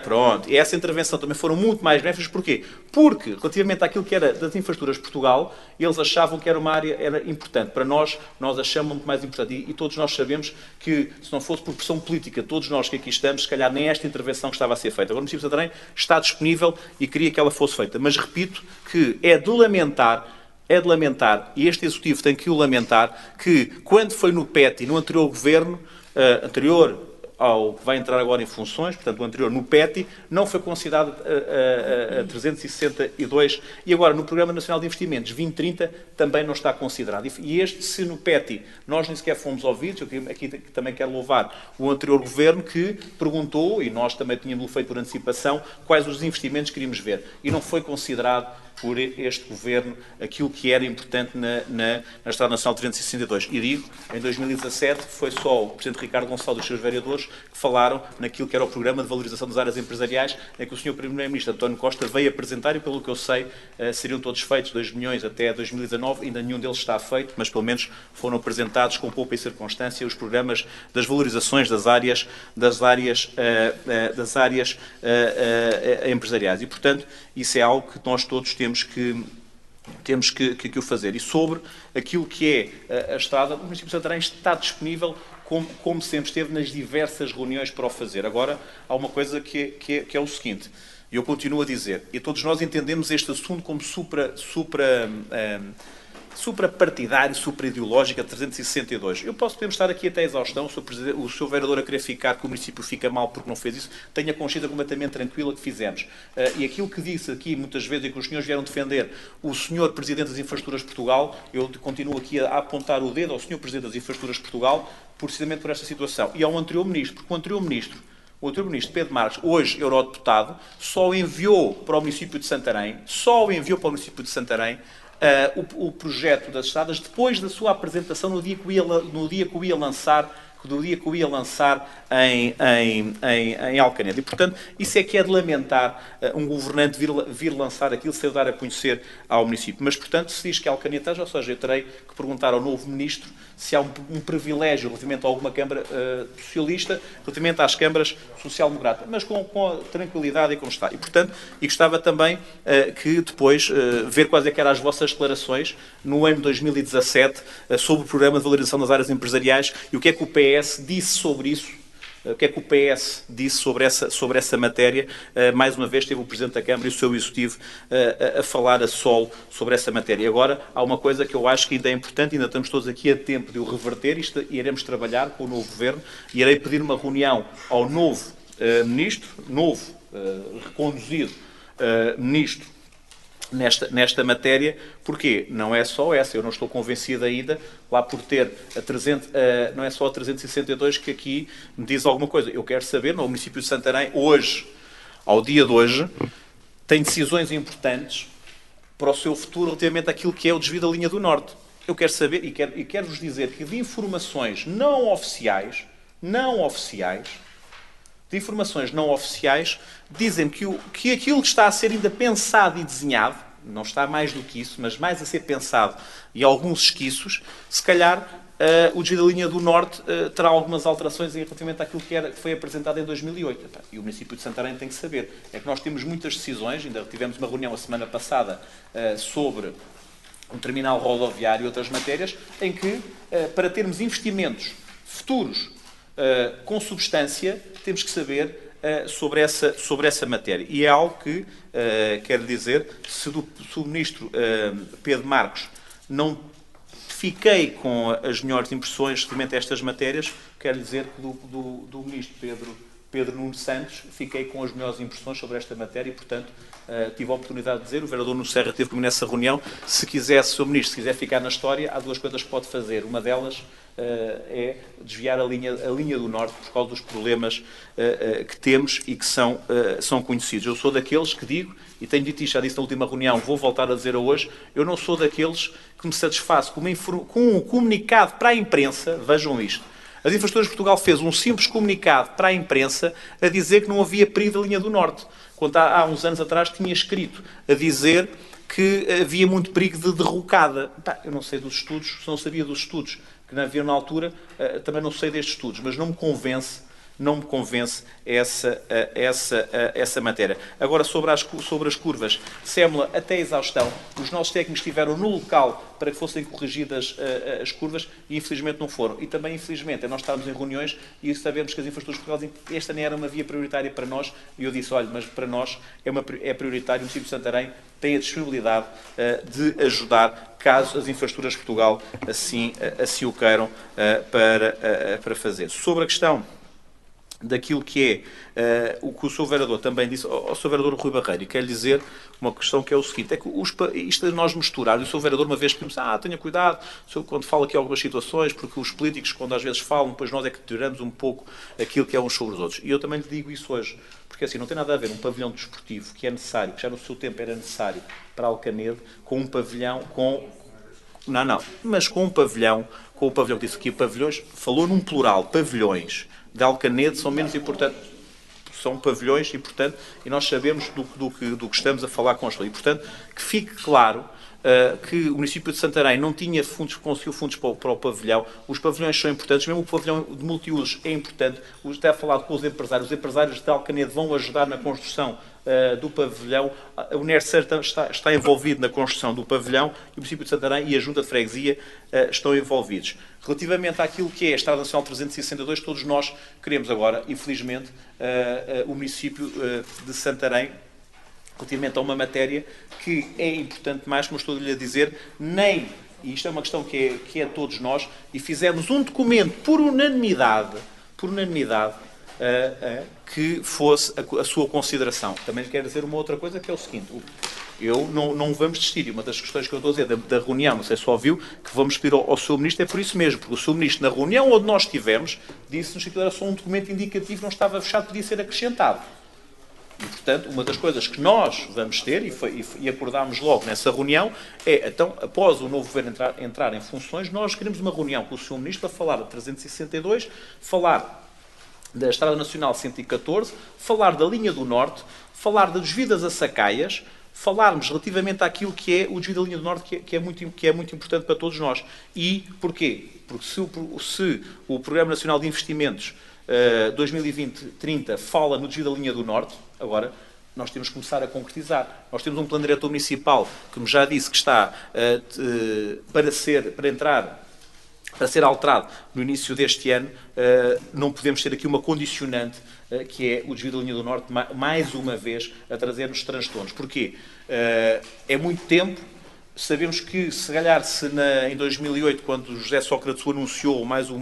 pronto, e essa intervenção também foram muito mais benéficos, porquê? Porque, relativamente àquilo que era das infraestruturas de Portugal, eles achavam que era uma área importante. Para nós achamos muito mais importante. E todos nós sabemos que, se não fosse por pressão política, todos nós que aqui estamos, se calhar nem esta intervenção que estava a ser feita. Agora o município de Santarém está disponível e queria que ela fosse feita. Mas repito que é de lamentar, e este Executivo tem que o lamentar, que quando foi no PET e no anterior governo, anterior ao que vai entrar agora em funções, portanto o anterior no PETI, não foi considerado a 362 e agora no Programa Nacional de Investimentos 2030 também não está considerado. E este, se no PETI nós nem sequer fomos ouvidos, eu aqui também quero louvar o anterior governo que perguntou, e nós também tínhamos feito por antecipação, quais os investimentos que queríamos ver. E não foi considerado por este governo aquilo que era importante na Estrada Nacional 362. E digo, em 2017 foi só o Presidente Ricardo Gonçalves e os seus vereadores que falaram naquilo que era o Programa de Valorização das Áreas Empresariais, em que o Sr. Primeiro-Ministro António Costa veio apresentar e, pelo que eu sei, seriam todos feitos 2 milhões até 2019, ainda nenhum deles está feito, mas pelo menos foram apresentados com poupa e circunstância os programas das valorizações das áreas empresariais. E, portanto, isso é algo que nós todos temos que o fazer. E sobre aquilo que é a estrada, o município de Santarém está disponível, como sempre esteve, nas diversas reuniões para o fazer. Agora, há uma coisa que é o seguinte, e eu continuo a dizer, e todos nós entendemos este assunto como suprapartidário, supra-ideológico, a 362. Podemos estar aqui até a exaustão, o Sr. Vereador a querer ficar, que o município fica mal porque não fez isso, tenha a consciência completamente tranquila que fizemos. E aquilo que disse aqui, muitas vezes, e que os senhores vieram defender, o Sr. Presidente das Infraestruturas de Portugal, eu continuo aqui a apontar o dedo ao Sr. Presidente das Infraestruturas de Portugal, precisamente por esta situação. E ao anterior Ministro, porque o anterior Ministro, Pedro Marques, hoje eurodeputado, só enviou para o município de Santarém, o projeto das estradas depois da sua apresentação no dia que o ia lançar em Alcanede. E, portanto, isso é que é de lamentar um governante vir lançar aquilo sem dar a conhecer ao município. Mas, portanto, se diz que Alcanede está, ou seja, eu terei que perguntar ao novo ministro se há um privilégio relativamente a alguma Câmara socialista, relativamente às câmaras social-democrata, mas com a tranquilidade e como está. E, portanto, gostava também que depois ver quais é que eram as vossas declarações no ano de 2017 sobre o Programa de Valorização das Áreas Empresariais e o que é que o PS disse sobre isso. O que é que o PS disse sobre essa matéria? Mais uma vez teve o Presidente da Câmara e o seu Executivo a falar a solo sobre essa matéria. E agora há uma coisa que eu acho que ainda é importante, ainda estamos todos aqui a tempo de o reverter, e iremos trabalhar com o novo Governo, e irei pedir uma reunião ao novo Ministro, reconduzido Ministro, nesta matéria, porque não é só essa, eu não estou convencido ainda, lá por ter não é só a 362 que aqui me diz alguma coisa. Eu quero saber, no município de Santarém, hoje, ao dia de hoje, tem decisões importantes para o seu futuro relativamente àquilo que é o desvio da linha do Norte. Eu quero saber, e quero-vos dizer que de informações não oficiais, dizem que aquilo que está a ser ainda pensado e desenhado, não está mais do que isso, mas mais a ser pensado e alguns esquiços, se calhar o desvio da linha do Norte terá algumas alterações relativamente àquilo que foi apresentado em 2008. E o município de Santarém tem que saber. É que nós temos muitas decisões, ainda tivemos uma reunião a semana passada sobre um terminal rodoviário e outras matérias, em que, para termos investimentos futuros com substância, temos que saber sobre essa matéria. E é algo que, quero dizer, se o Ministro Pedro Marques não fiquei com as melhores impressões relativamente a estas matérias, quero dizer que do Ministro Pedro Nuno Santos, fiquei com as melhores impressões sobre esta matéria e, portanto, tive a oportunidade de dizer, o vereador Nuno Serra teve comigo nessa reunião, se Sr. Ministro, se quiser ficar na história, há duas coisas que pode fazer. Uma delas é desviar a linha do Norte por causa dos problemas que temos e que são conhecidos. Eu sou daqueles que digo, e tenho dito isto, já disse na última reunião, vou voltar a dizer hoje, eu não sou daqueles que me satisfaço com um comunicado para a imprensa, vejam isto. As Infraestruturas de Portugal fez um simples comunicado para a imprensa a dizer que não havia perigo da linha do Norte, quando há uns anos atrás tinha escrito a dizer que havia muito perigo de derrocada. Eu não sei dos estudos, se não sabia dos estudos que não havia na altura, também não sei destes estudos, mas não me convence essa matéria. Agora, sobre as curvas, SEMLA até exaustão, os nossos técnicos estiveram no local para que fossem corrigidas as curvas e infelizmente não foram. E também, infelizmente, nós estávamos em reuniões e sabemos que as infraestruturas portuguesas, esta nem era uma via prioritária para nós, e eu disse, olha, mas para nós é prioritário, o município de Santarém tem a disponibilidade de ajudar, caso as infraestruturas de Portugal assim o queiram, para fazer. Sobre a questão daquilo que é o que o Sr. Vereador também disse, ao Sr. Vereador Rui Barreiro, e quero dizer uma questão que é o seguinte, é que isto de nós misturar, e o Sr. Vereador uma vez disse, tenha cuidado, quando fala aqui algumas situações, porque os políticos, quando às vezes falam, depois nós é que tiramos um pouco aquilo que é uns sobre os outros. E eu também lhe digo isso hoje, porque assim, não tem nada a ver um pavilhão desportivo, que é necessário, que já no seu tempo era necessário para Alcanede, com um pavilhão, mas com o pavilhão que disse aqui, pavilhões, falou num plural, pavilhões, de Alcanede são menos importantes, são pavilhões e, portanto, e nós sabemos do que estamos a falar com as pessoas. E, portanto, que fique claro que o município de Santarém não tinha fundos, conseguiu fundos para o pavilhão. Os pavilhões são importantes, mesmo o pavilhão de multiusos é importante. Até a falar com os empresários de Alcanede vão ajudar na construção do pavilhão. O UNERCER está envolvido na construção do pavilhão e o município de Santarém e a Junta de Freguesia estão envolvidos. Relativamente àquilo que é a Estrada Nacional 362, todos nós queremos agora, infelizmente, o município de Santarém, relativamente a uma matéria que é importante mais, como estou-lhe a dizer, e isto é uma questão que é de todos nós, e fizemos um documento por unanimidade, que fosse a sua consideração. Também lhe quero dizer uma outra coisa, que é o seguinte, eu não vamos desistir, e uma das questões que eu estou a dizer da reunião, não sei se ouviu, que vamos pedir ao Sr. Ministro, é por isso mesmo, porque o Sr. Ministro, na reunião onde nós estivemos, disse-nos que era só um documento indicativo, não estava fechado, podia ser acrescentado. E, portanto, uma das coisas que nós vamos ter, e acordámos logo nessa reunião, é, então, após o novo governo entrar em funções, nós queremos uma reunião com o Sr. Ministro para falar da 362, falar da Estrada Nacional 114, falar da linha do Norte, falar das desvidas a Sacaias, falarmos relativamente àquilo que é o desvio da linha do Norte, que é muito importante para todos nós. E porquê? Porque se o Programa Nacional de Investimentos 2020-30 fala no desvio da linha do Norte, agora nós temos que começar a concretizar. Nós temos um plano diretor municipal, que me já disse que está para ser alterado no início deste ano. Não podemos ter aqui uma condicionante, que é o desvio da linha do Norte, mais uma vez, a trazer-nos transtornos. Porquê? É muito tempo. Sabemos que, se calhar, em 2008, quando José Sócrates o anunciou, mais o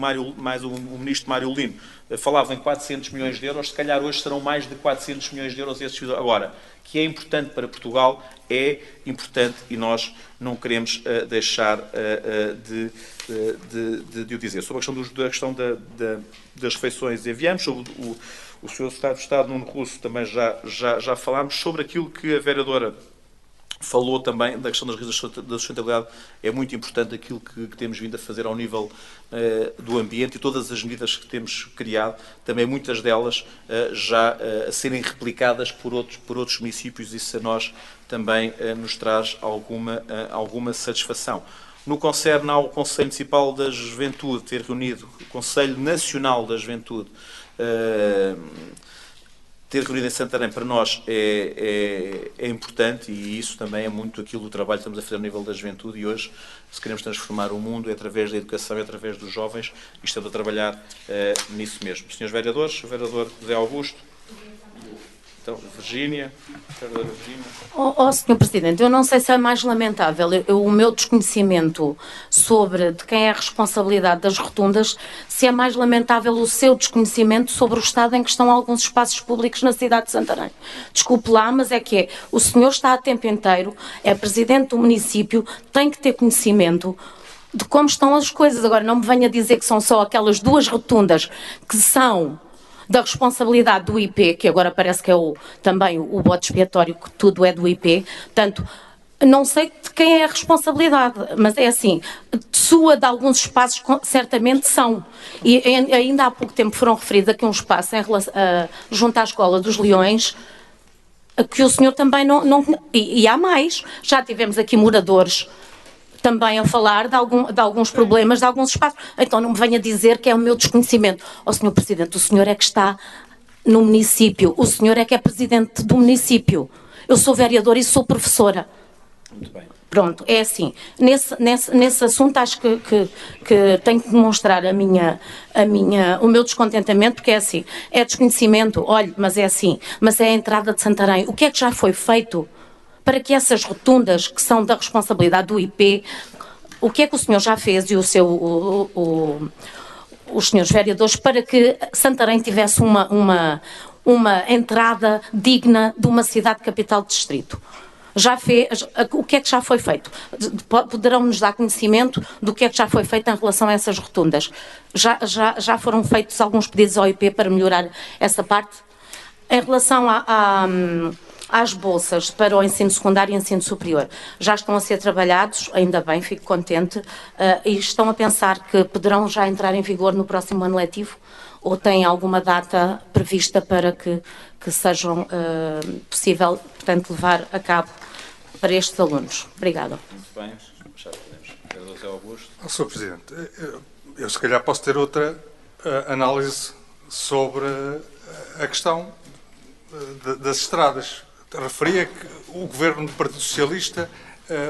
ministro Mário Lino, falava em 400 milhões de euros, se calhar hoje serão mais de 400 milhões de euros esses. Agora, que é importante para Portugal, é importante, e nós não queremos deixar de o dizer. Sobre a questão das refeições enviamos, sobre o Sr. Secretário de Estado, Nuno Russo, também já falámos, sobre aquilo que a vereadora falou também da questão da sustentabilidade. É muito importante aquilo que temos vindo a fazer ao nível do ambiente e todas as medidas que temos criado, também muitas delas já a serem replicadas por outros municípios. Isso a nós também nos traz alguma satisfação. No que concerne ao Conselho Municipal da Juventude, ter reunido o Conselho Nacional da Juventude, ter reunido em Santarém, para nós é importante, e isso também é muito aquilo do trabalho que estamos a fazer ao nível da juventude. E hoje, se queremos transformar o mundo, é através da educação, é através dos jovens, e estamos a trabalhar nisso mesmo. Senhores vereadores, o vereador José Augusto, Então, Virgínia, vereadora Virgínia. Sr. Presidente, eu não sei se é mais lamentável o meu desconhecimento sobre de quem é a responsabilidade das rotundas, se é mais lamentável o seu desconhecimento sobre o estado em que estão alguns espaços públicos na cidade de Santarém. Desculpe lá, mas é que é. O senhor está a tempo inteiro, é presidente do município, tem que ter conhecimento de como estão as coisas. Agora, não me venha dizer que são só aquelas 2 rotundas que são da responsabilidade do IP, que agora parece que é também o bode expiatório, que tudo é do IP. Portanto, não sei de quem é a responsabilidade, mas é assim, sua de alguns espaços certamente são. E ainda há pouco tempo foram referidos aqui um espaço junto à Escola dos Leões, que o senhor também não e há mais. Já tivemos aqui moradores também a falar de alguns problemas, de alguns espaços. Então não me venha dizer que é o meu desconhecimento. Sr. Presidente, o senhor é que está no município, o senhor é que é presidente do município. Eu sou vereadora e sou professora. Muito bem. Pronto, é assim. Nesse assunto acho que tenho que demonstrar o meu descontentamento, porque é assim, é desconhecimento, olha, mas é assim, mas é a entrada de Santarém. O que é que já foi feito para que essas rotundas, que são da responsabilidade do IP, o que é que o senhor já fez e os senhores vereadores para que Santarém tivesse uma entrada digna de uma cidade capital de distrito? Já fez, o que é que já foi feito? Poderão-nos dar conhecimento do que é que já foi feito em relação a essas rotundas? Já foram feitos alguns pedidos ao IP para melhorar essa parte? Em relação às bolsas para o ensino secundário e ensino superior, já estão a ser trabalhados, ainda bem, fico contente, e estão a pensar que poderão já entrar em vigor no próximo ano letivo, ou têm alguma data prevista para que sejam possível, portanto, levar a cabo para estes alunos? Obrigada. Muito bem, já podemos. Vereador José Augusto. Sr. Presidente, eu se calhar posso ter outra análise sobre a questão das estradas. Referia que o governo do Partido Socialista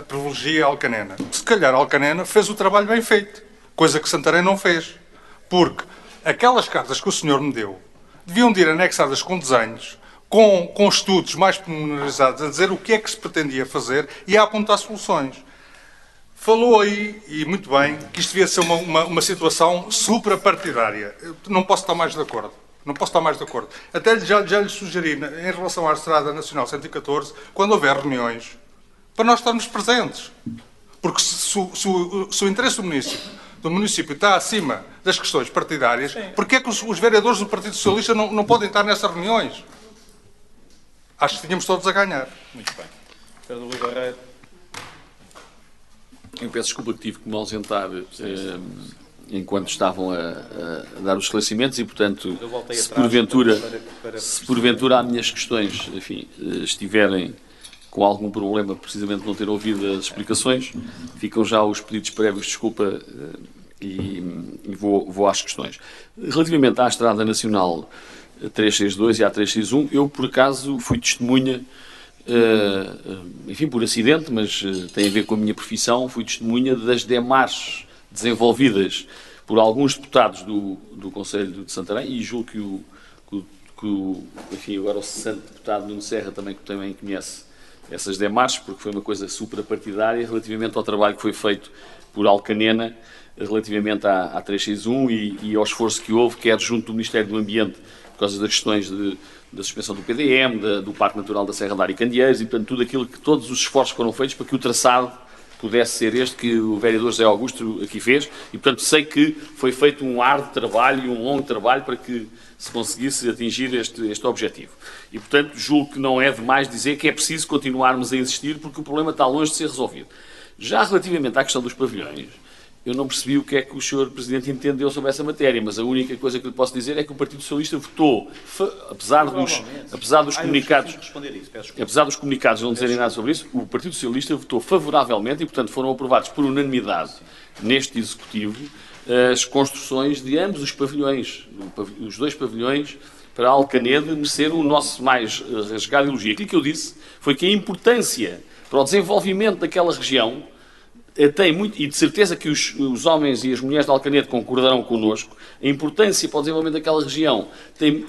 privilegia a Alcanena. Se calhar a Alcanena fez o trabalho bem feito, coisa que Santarém não fez. Porque aquelas cartas que o senhor me deu deviam de ir anexadas com desenhos, com estudos mais pormenorizados, a dizer o que é que se pretendia fazer e a apontar soluções. Falou aí, e muito bem, que isto devia ser uma situação suprapartidária. Eu não posso estar mais de acordo. Não posso estar mais de acordo. Até já lhe sugeri, em relação à Estrada Nacional 114, quando houver reuniões, para nós estarmos presentes. Porque se o interesse do município está acima das questões partidárias, porquê é que os vereadores do Partido Socialista não podem estar nessas reuniões? Acho que tínhamos todos a ganhar. Muito bem. Vereador Rui Barreiro. Eu peço desculpa que tive que me ausentar enquanto estavam a dar os esclarecimentos e, portanto, se porventura as minhas questões, enfim, estiverem com algum problema, precisamente não ter ouvido as explicações, ficam já os pedidos prévios de desculpa e vou às questões. Relativamente à Estrada Nacional 362 e à 361, eu, por acaso, fui testemunha, enfim, por acidente, mas tem a ver com a minha profissão, fui testemunha das demarches desenvolvidas por alguns deputados do Conselho de Santarém, e julgo que enfim, agora o cessante deputado Nuno Serra também conhece essas demarches, porque foi uma coisa suprapartidária relativamente ao trabalho que foi feito por Alcanena, relativamente à 361 e ao esforço que houve, quer junto do Ministério do Ambiente, por causa das questões da suspensão do PDM, do Parque Natural da Serra da Ar e Candeeiros, e portanto todos os esforços foram feitos para que o traçado pudesse ser este que o vereador José Augusto aqui fez, e portanto sei que foi feito um árduo trabalho e um longo trabalho para que se conseguisse atingir este objetivo. E portanto julgo que não é demais dizer que é preciso continuarmos a insistir, porque o problema está longe de ser resolvido. Já relativamente à questão dos pavilhões, eu não percebi o que é que o Sr. Presidente entendeu sobre essa matéria, mas a única coisa que lhe posso dizer é que o Partido Socialista votou, apesar dos comunicados não dizerem nada sobre isso, o Partido Socialista votou favoravelmente e, portanto, foram aprovados por unanimidade neste Executivo as construções de ambos os pavilhões, os 2 pavilhões para Alcanede merecer o nosso mais rasgado elogio. Aquilo que eu disse foi que a importância para o desenvolvimento daquela região tem muito, e de certeza que os homens e as mulheres de Alcanede concordarão connosco, a importância para o desenvolvimento daquela região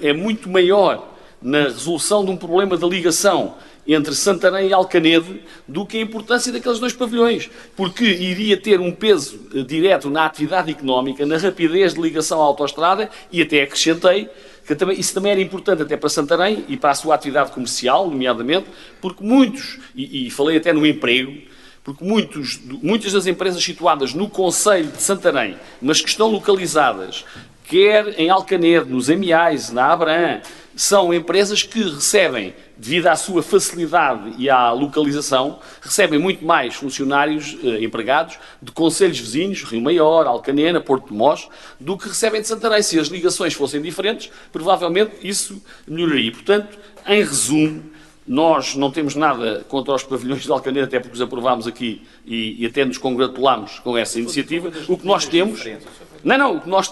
é muito maior na resolução de um problema da ligação entre Santarém e Alcanede do que a importância daqueles 2 pavilhões, porque iria ter um peso direto na atividade económica, na rapidez de ligação à autoestrada, e até acrescentei que isso também era importante até para Santarém e para a sua atividade comercial, nomeadamente, porque muitos, e falei até no emprego, porque muitas das empresas situadas no concelho de Santarém, mas que estão localizadas quer em Alcanede, nos Amiais, na Abrã, são empresas que recebem, devido à sua facilidade e à localização, recebem muito mais funcionários empregados de concelhos vizinhos, Rio Maior, Alcanena, Porto de Mós, do que recebem de Santarém. Se as ligações fossem diferentes, provavelmente isso melhoraria. Portanto, em resumo, nós não temos nada contra os pavilhões de Alcanena, até porque os aprovámos aqui e até nos congratulámos com essa iniciativa. O que nós temos... o que nós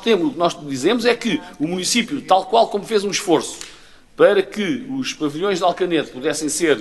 dizemos é que o município, tal qual como fez um esforço para que os pavilhões de Alcanede pudessem ser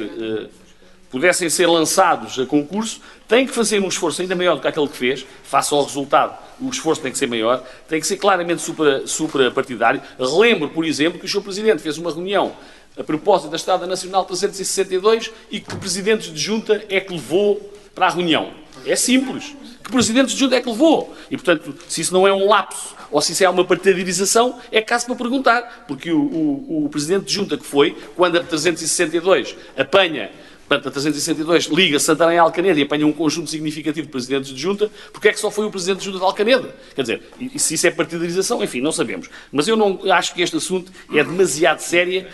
lançados a concurso, tem que fazer um esforço ainda maior do que aquele que fez, face ao resultado. O esforço tem que ser maior, tem que ser claramente suprapartidário. Relembro, por exemplo, que o Sr. Presidente fez uma reunião a propósito da Estrada Nacional 362 e que presidentes de junta é que levou para a reunião. É simples. Que presidentes de junta é que levou? E, portanto, se isso não é um lapso ou se isso é uma partidarização, é caso para perguntar. Porque o presidente de junta que foi, quando a 362 apanha, portanto, a 362 liga Santarém a Alcanede e apanha um conjunto significativo de presidentes de junta, porque é que só foi o presidente de junta de Alcanede? Quer dizer, e se isso é partidarização, enfim, não sabemos. Mas eu não acho que este assunto é demasiado sério,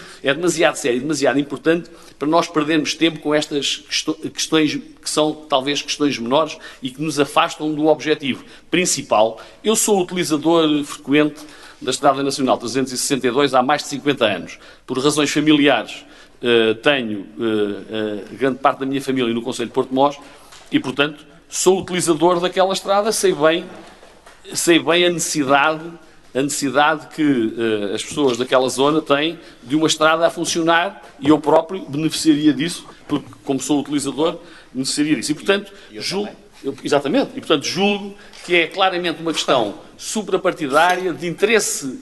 demasiado importante para nós perdermos tempo com estas questões que são talvez questões menores e que nos afastam do objetivo principal. Eu sou utilizador frequente da Estrada Nacional 362 há mais de 50 anos, por razões familiares. Tenho grande parte da minha família no concelho de Porto de Mós e, portanto, sou utilizador daquela estrada, sei bem a necessidade que as pessoas daquela zona têm de uma estrada a funcionar e eu próprio beneficiaria disso, porque, como sou utilizador, beneficiaria disso. E, portanto, julgo que é claramente uma questão suprapartidária, de interesse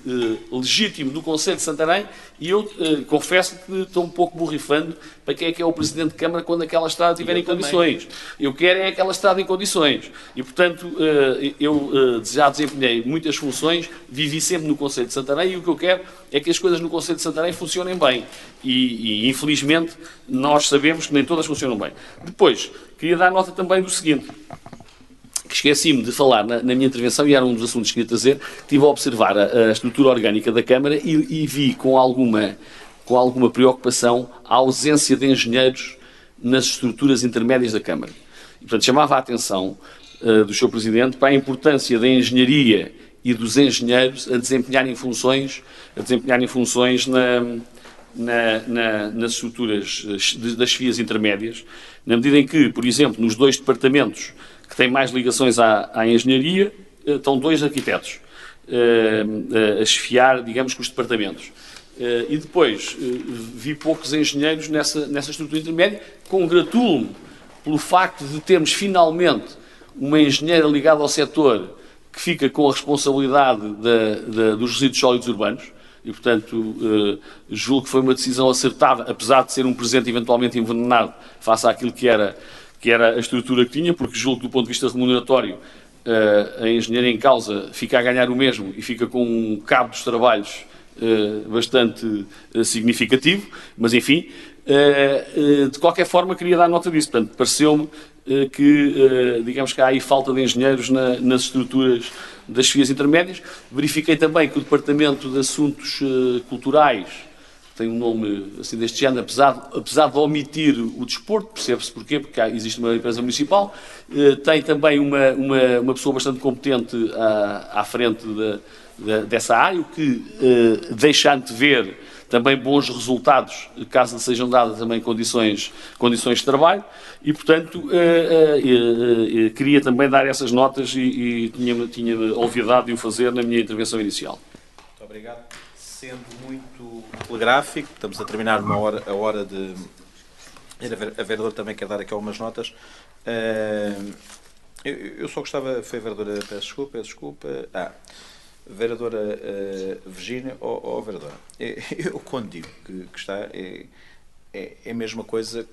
legítimo do Concelho de Santarém, e eu confesso que estou um pouco borrifando para quem é que é o Presidente de Câmara quando aquela estrada estiver em condições. Eu quero é aquela estrada em condições. E, portanto, eu já desempenhei muitas funções, vivi sempre no Concelho de Santarém, e o que eu quero é que as coisas no Concelho de Santarém funcionem bem. E infelizmente, nós sabemos que nem todas funcionam bem. Depois, queria dar nota também do seguinte, que esqueci-me de falar na minha intervenção, e era um dos assuntos que queria trazer. Estive a observar a estrutura orgânica da Câmara e vi com alguma preocupação a ausência de engenheiros nas estruturas intermédias da Câmara. E, portanto, chamava a atenção do Sr. Presidente para a importância da engenharia e dos engenheiros a desempenharem funções nas estruturas das FIAs intermédias, na medida em que, por exemplo, nos 2 departamentos que têm mais ligações à engenharia, estão 2 arquitetos a esfiar, digamos, com os departamentos. E depois vi poucos engenheiros nessa estrutura intermédia. Congratulo-me pelo facto de termos finalmente uma engenheira ligada ao setor que fica com a responsabilidade dos resíduos sólidos urbanos. E, portanto, julgo que foi uma decisão acertada, apesar de ser um presente eventualmente envenenado face àquilo que era a estrutura que tinha, porque julgo que, do ponto de vista remuneratório, a engenharia em causa fica a ganhar o mesmo e fica com um cabo dos trabalhos bastante significativo, mas, enfim, de qualquer forma, queria dar nota disso. Portanto, pareceu-me que, digamos que há aí falta de engenheiros nas estruturas das FIAs intermédias. Verifiquei também que o Departamento de Assuntos Culturais tem um nome assim deste género, apesar de omitir o desporto, percebe-se porquê, porque existe uma empresa municipal, tem também uma pessoa bastante competente à frente dessa área, o que deixa antever também bons resultados, caso sejam dadas também condições de trabalho, e, portanto, queria também dar essas notas e tinha a obviedade de o fazer na minha intervenção inicial. Muito obrigado. Sendo muito telegráfico, estamos a terminar a hora de... A vereadora também quer dar aqui algumas notas. Eu só gostava... Foi a vereadora, peço desculpa. Vereadora Virgínia, vereadora, eu quando digo que está, é a mesma coisa,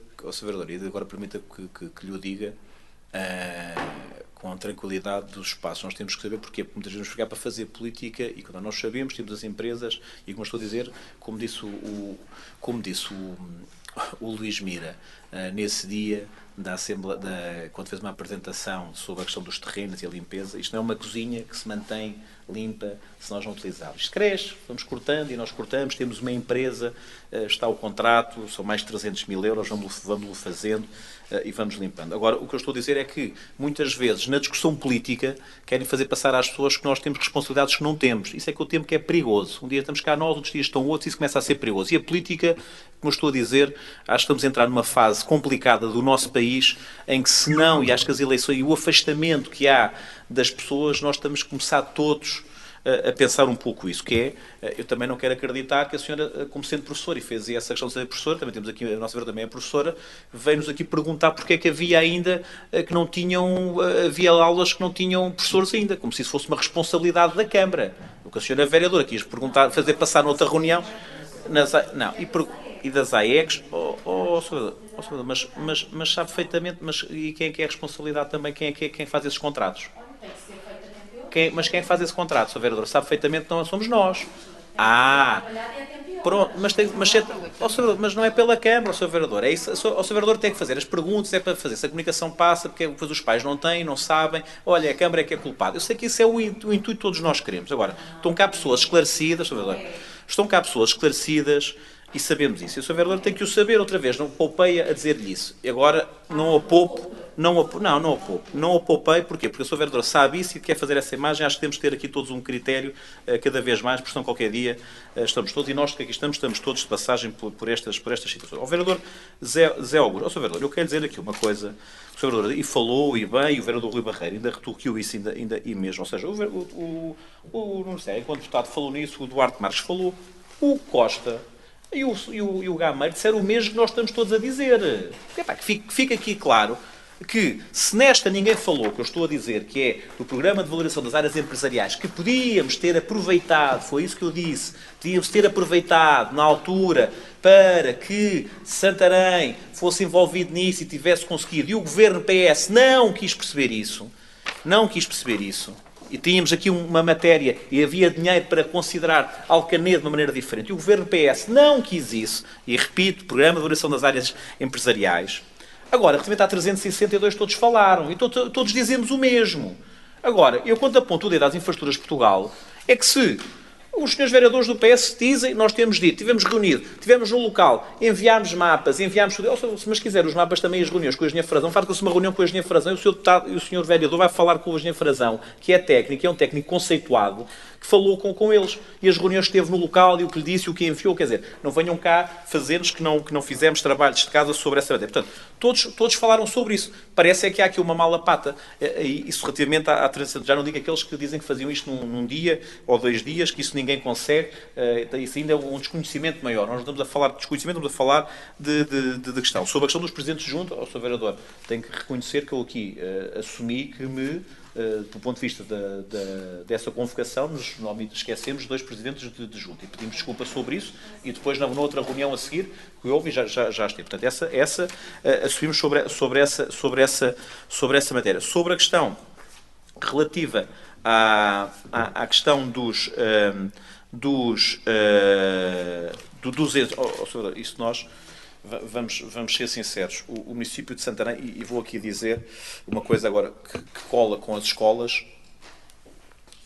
vereadora, e agora permita que lhe o diga com a tranquilidade dos espaços. Nós temos que saber porquê, porque muitas vezes vamos chegar para fazer política e quando nós sabemos, temos as empresas e, como estou a dizer, como disse o Luís Mira, nesse dia da Assembleia, quando fez uma apresentação sobre a questão dos terrenos e a limpeza, isto não é uma cozinha que se mantém limpa se nós não utilizarmos. Isto cresce, vamos cortando e nós cortamos, temos uma empresa, está o contrato, são mais de 300 mil euros, vamos-lo fazendo e vamos limpando. Agora, o que eu estou a dizer é que, muitas vezes, na discussão política, querem fazer passar às pessoas que nós temos responsabilidades que não temos. Isso é que o tempo que é perigoso. Um dia estamos cá nós, outros dias estão outros, e isso começa a ser perigoso. E a política, como eu estou a dizer, acho que estamos a entrar numa fase complicada do nosso país, em que se não, e acho que as eleições e o afastamento que há das pessoas, nós estamos a começar todos a pensar um pouco isso, que é, eu também não quero acreditar que a senhora, como sendo professora, e fez essa questão de ser professora, também temos aqui, a nossa vereadora também é professora, veio-nos aqui perguntar porque é que havia ainda, que não tinham, havia aulas que não tinham professores ainda, como se isso fosse uma responsabilidade da Câmara. O que a senhora vereadora quis perguntar, fazer passar noutra reunião, e das AECs, mas sabe perfeitamente, e quem é que é a responsabilidade também, quem faz esses contratos? Mas quem é que faz esse contrato, Sr. Vereador? Sabe perfeitamente que não somos nós. Pronto, mas não é pela Câmara, Sr. Vereador. É isso, o Sr. Vereador tem que fazer as perguntas, é para fazer. Se a comunicação passa, porque depois os pais não têm, não sabem. Olha, a Câmara é que é culpada. Eu sei que isso é o intuito que todos nós queremos. Agora, estão cá pessoas esclarecidas, Sr. Vereador. Estão cá pessoas esclarecidas e sabemos isso. E o Sr. Vereador tem que o saber outra vez. Não poupei a dizer-lhe isso. E agora não o poupo. Não o poupei, porquê? Porque o Sr. Vereador sabe isso e quer fazer essa imagem. Acho que temos que ter aqui todos um critério cada vez mais, porque senão qualquer dia estamos todos, e nós que aqui estamos todos de passagem por estas situações. O Vereador Zé Augusto, Sr. Vereador, eu quero dizer aqui uma coisa, o Sr. Vereador, e falou, e bem, e o Vereador Rui Barreiro ainda retorquiu isso, ainda e mesmo, ou seja, o Nuno Sé, enquanto deputado, falou nisso, o Duarte Marques falou, o Costa e o Gameiro disseram o mesmo que nós estamos todos a dizer. Que fica aqui claro que, se nesta ninguém falou, que eu estou a dizer, que é do Programa de Valorização das Áreas Empresariais, que podíamos ter aproveitado, foi isso que eu disse, podíamos ter aproveitado na altura para que Santarém fosse envolvido nisso e tivesse conseguido, e o Governo PS não quis perceber isso, e tínhamos aqui uma matéria e havia dinheiro para considerar Alcanedo de uma maneira diferente, e o Governo PS não quis isso, e repito, Programa de Valorização das Áreas Empresariais. Agora, relativamente à 362, todos falaram, e todos dizemos o mesmo. Agora, eu quando aponto o dedo às infraestruturas de Portugal, é que se os senhores vereadores do PS dizem, nós temos dito, tivemos reunido, tivemos no local, enviámos mapas, mas quiser os mapas também, as reuniões com o engenheiro Frazão, faz-se uma reunião com o engenheiro Frazão e o senhor vereador vai falar com o engenheiro Frazão, que é técnico, é um técnico conceituado, que falou com eles, e as reuniões que esteve no local, e o que lhe disse, e o que enviou, quer dizer, não venham cá fazer-nos que não fizemos trabalhos de casa sobre essa matéria. Portanto, todos falaram sobre isso. Parece é que há aqui uma mala pata, e isso relativamente à transição, já não digo aqueles que dizem que faziam isto num dia ou 2 dias, que isso ninguém consegue, isso ainda é um desconhecimento maior. Nós não estamos a falar de desconhecimento, estamos a falar de questão. Sobre a questão dos presidentes juntos, ao Sr. Vereador, tenho que reconhecer que eu aqui assumi que do ponto de vista dessa convocação, não esquecemos 2 presidentes de junta e pedimos desculpa sobre isso e depois na outra reunião a seguir que houve e já esteve. Portanto, essa assumimos sobre essa matéria. Sobre a questão relativa à questão dos isso nós vamos ser sinceros, o município de Santarém, e vou aqui dizer uma coisa agora que cola com as escolas,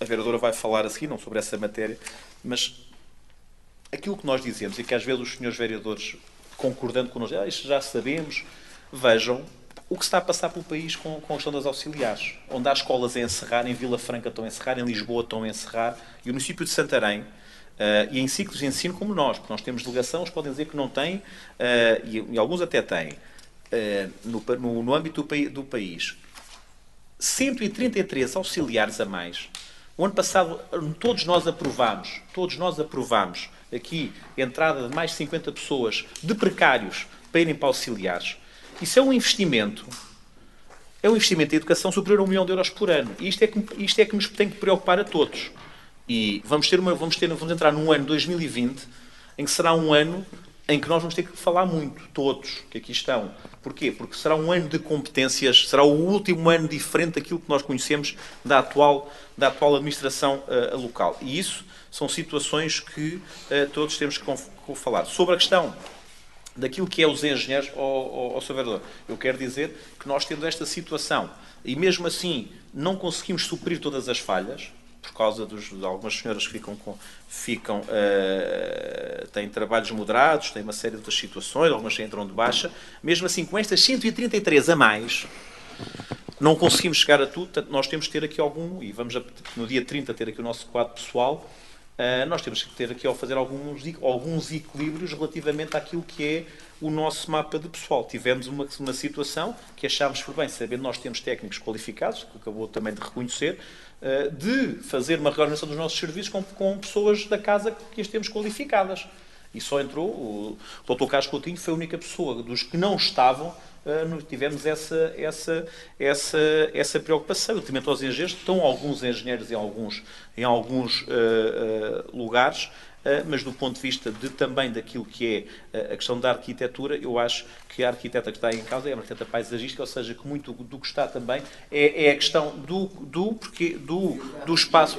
a vereadora vai falar a seguir, não sobre essa matéria, mas aquilo que nós dizemos e que às vezes os senhores vereadores concordando connosco, isto já sabemos, vejam o que se está a passar pelo país com a questão das auxiliares, onde há escolas a encerrar, em Vila Franca estão a encerrar, em Lisboa estão a encerrar, e o município de Santarém, e em ciclos de ensino como nós, porque nós temos delegação, eles podem dizer que não têm, e alguns até têm, no âmbito do país, 133 auxiliares a mais. O ano passado todos nós aprovámos aqui a entrada de mais de 50 pessoas de precários para irem para auxiliares. Isso é um investimento em educação superior a 1 milhão de euros por ano. E isto é que nos tem que preocupar a todos. E vamos entrar num ano 2020 em que será um ano em que nós vamos ter que falar muito, todos que aqui estão. Porquê? Porque será um ano de competências, será o último ano diferente daquilo que nós conhecemos da atual administração local. E isso são situações que todos temos que falar. Sobre a questão daquilo que é os engenheiros, ao Sr. Vereador, eu quero dizer que nós temos esta situação e mesmo assim não conseguimos suprir todas as falhas, por causa de algumas senhoras que têm trabalhos moderados, têm uma série de outras situações, algumas entram de baixa. Mesmo assim, com estas 133 a mais, não conseguimos chegar a tudo. Portanto, nós temos que ter aqui e vamos no dia 30 ter aqui o nosso quadro pessoal, nós temos que ter aqui ao fazer alguns equilíbrios relativamente àquilo que é o nosso mapa de pessoal. Tivemos uma situação que achámos por bem, sabendo que nós temos técnicos qualificados, que acabou também de reconhecer, de fazer uma reorganização dos nossos serviços com pessoas da casa que as temos qualificadas. E só entrou o Dr. Carlos Coutinho, foi a única pessoa dos que não estavam, tivemos essa preocupação. Ultimamente aos engenheiros, estão alguns engenheiros em alguns lugares, mas do ponto de vista também daquilo que é a questão da arquitetura, eu acho que a arquiteta que está em causa é a arquiteta paisagística, ou seja, que muito do que está também é a questão do espaço.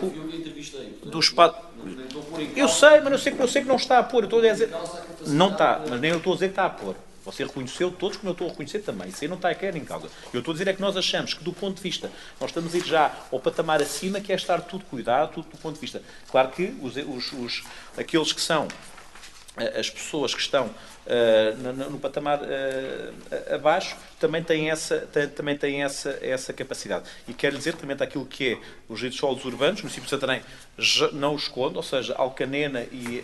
Do espaço. Eu sei, mas eu sei que não está a pôr. Eu estou a dizer, não está, mas nem eu estou a dizer que está a pôr. Você reconheceu todos, como eu estou a reconhecer também. Isso aí não está a querer em causa. Eu estou a dizer é que nós achamos que, do ponto de vista, nós estamos a ir já ao patamar acima, que é estar tudo cuidado, tudo do ponto de vista. Claro que aqueles que são as pessoas que estão no patamar abaixo também têm essa capacidade. E quero dizer também daquilo que é os direitos de solos urbanos, o município de Santarém não o esconde, ou seja, Alcanena e